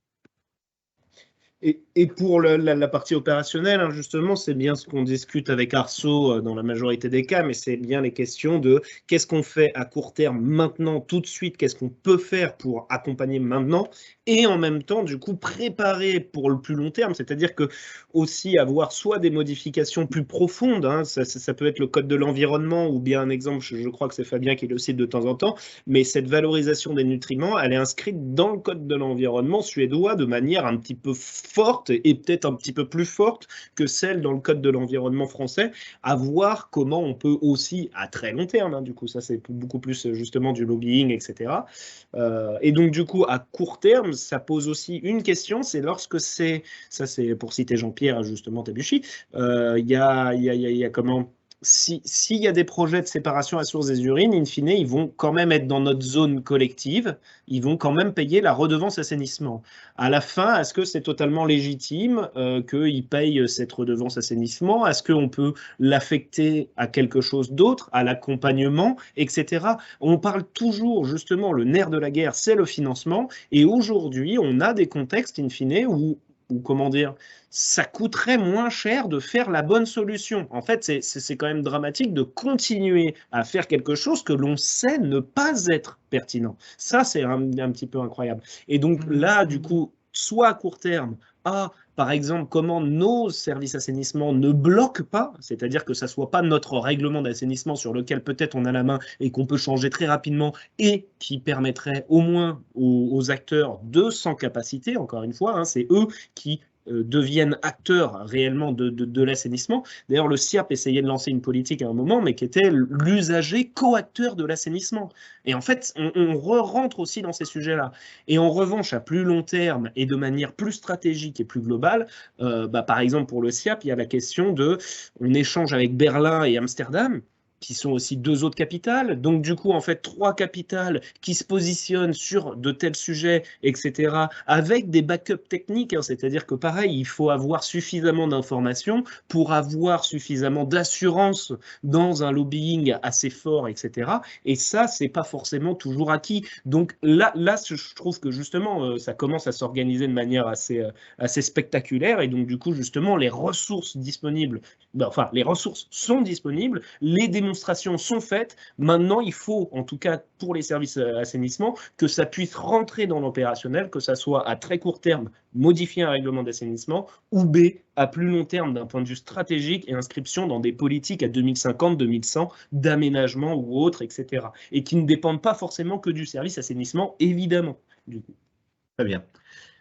Et pour la partie opérationnelle, hein, justement, c'est bien ce qu'on discute avec Arceau dans la majorité des cas, mais c'est bien les questions de qu'est-ce qu'on fait à court terme maintenant, tout de suite, qu'est-ce qu'on peut faire pour accompagner maintenant, et en même temps, du coup, préparer pour le plus long terme, c'est-à-dire que aussi avoir soit des modifications plus profondes, hein, ça peut être le code de l'environnement, ou bien un exemple, je crois que c'est Fabien qui le cite de temps en temps, mais cette valorisation des nutriments, elle est inscrite dans le code de l'environnement suédois de manière un petit peu forte et peut-être un petit peu plus forte que celle dans le code de l'environnement français, à voir comment on peut aussi, à très long terme, hein, du coup ça c'est beaucoup plus justement du lobbying, etc. Et donc du coup à court terme, ça pose aussi une question, c'est lorsque c'est, ça c'est pour citer Jean-Pierre justement Tabuchy, il y a comment... S'il y a des projets de séparation à source des urines, in fine, ils vont quand même être dans notre zone collective, ils vont quand même payer la redevance assainissement. À la fin, est-ce que c'est totalement légitime qu'ils payent cette redevance assainissement? Est-ce qu'on peut l'affecter à quelque chose d'autre, à l'accompagnement, etc. On parle toujours, justement, le nerf de la guerre, c'est le financement, et aujourd'hui, on a des contextes, in fine, où comment dire, ça coûterait moins cher de faire la bonne solution. En fait, c'est quand même dramatique de continuer à faire quelque chose que l'on sait ne pas être pertinent. Ça, c'est un petit peu incroyable. Et donc là, du coup, soit à court terme, par exemple, comment nos services assainissement ne bloquent pas, c'est-à-dire que ça ne soit pas notre règlement d'assainissement sur lequel peut-être on a la main et qu'on peut changer très rapidement et qui permettrait au moins aux acteurs de sans capacité, encore une fois, hein, c'est eux qui deviennent acteurs réellement de l'assainissement. D'ailleurs, le SIAP essayait de lancer une politique à un moment, mais qui était l'usager co-acteur de l'assainissement. Et en fait, on rentre aussi dans ces sujets-là. Et en revanche, à plus long terme et de manière plus stratégique et plus globale, par exemple pour le SIAP, il y a la question de, on échange avec Berlin et Amsterdam. qui sont aussi 2 autres capitales. Donc, du coup, en fait, 3 capitales qui se positionnent sur de tels sujets, etc., avec des backups techniques. Hein, c'est-à-dire que, pareil, il faut avoir suffisamment d'informations pour avoir suffisamment d'assurance dans un lobbying assez fort, etc. Et ça, c'est pas forcément toujours acquis. Donc là, je trouve que justement, ça commence à s'organiser de manière assez spectaculaire. Et donc, du coup, justement, les ressources disponibles, enfin, les ressources sont disponibles, les démonstrations sont faites. Maintenant, il faut, en tout cas pour les services assainissement, que ça puisse rentrer dans l'opérationnel, que ça soit à très court terme, modifier un règlement d'assainissement, ou B, à plus long terme d'un point de vue stratégique et inscription dans des politiques à 2050, 2100, d'aménagement ou autres, etc. Et qui ne dépendent pas forcément que du service assainissement, évidemment. Du coup. Très bien.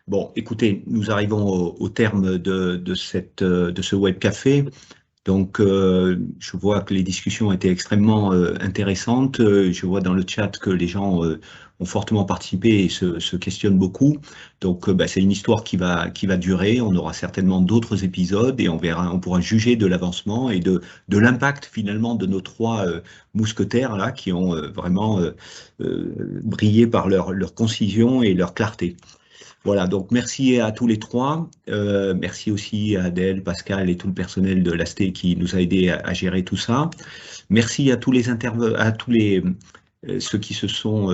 Bon, écoutez, nous arrivons au terme de ce web café. Donc, je vois que les discussions étaient extrêmement intéressantes. Je vois dans le chat que les gens ont fortement participé et se questionnent beaucoup. Donc, c'est une histoire qui va durer. On aura certainement d'autres épisodes et on pourra juger de l'avancement et de l'impact finalement de nos 3 mousquetaires là qui ont vraiment brillé par leur concision et leur clarté. Voilà, donc merci à tous les 3. Merci aussi à Adèle, Pascal et tout le personnel de l'ASTE qui nous a aidés à gérer tout ça. Merci à tous les ceux qui se sont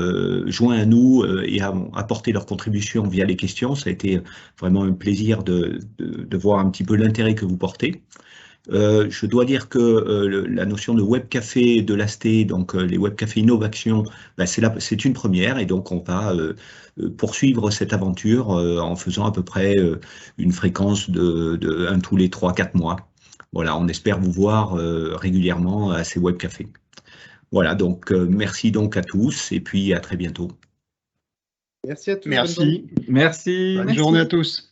joints à nous et ont apporté leur contribution via les questions. Ça a été vraiment un plaisir de voir un petit peu l'intérêt que vous portez. Je dois dire que la notion de web café de l'ASTE, donc les web cafés Innovation, c'est une première et donc on va poursuivre cette aventure en faisant à peu près une fréquence de 1 tous les 3-4 mois. Voilà, on espère vous voir régulièrement à ces web cafés. Voilà, donc merci donc à tous et puis à très bientôt. Merci à tous. Merci. Merci. Bonne journée à tous.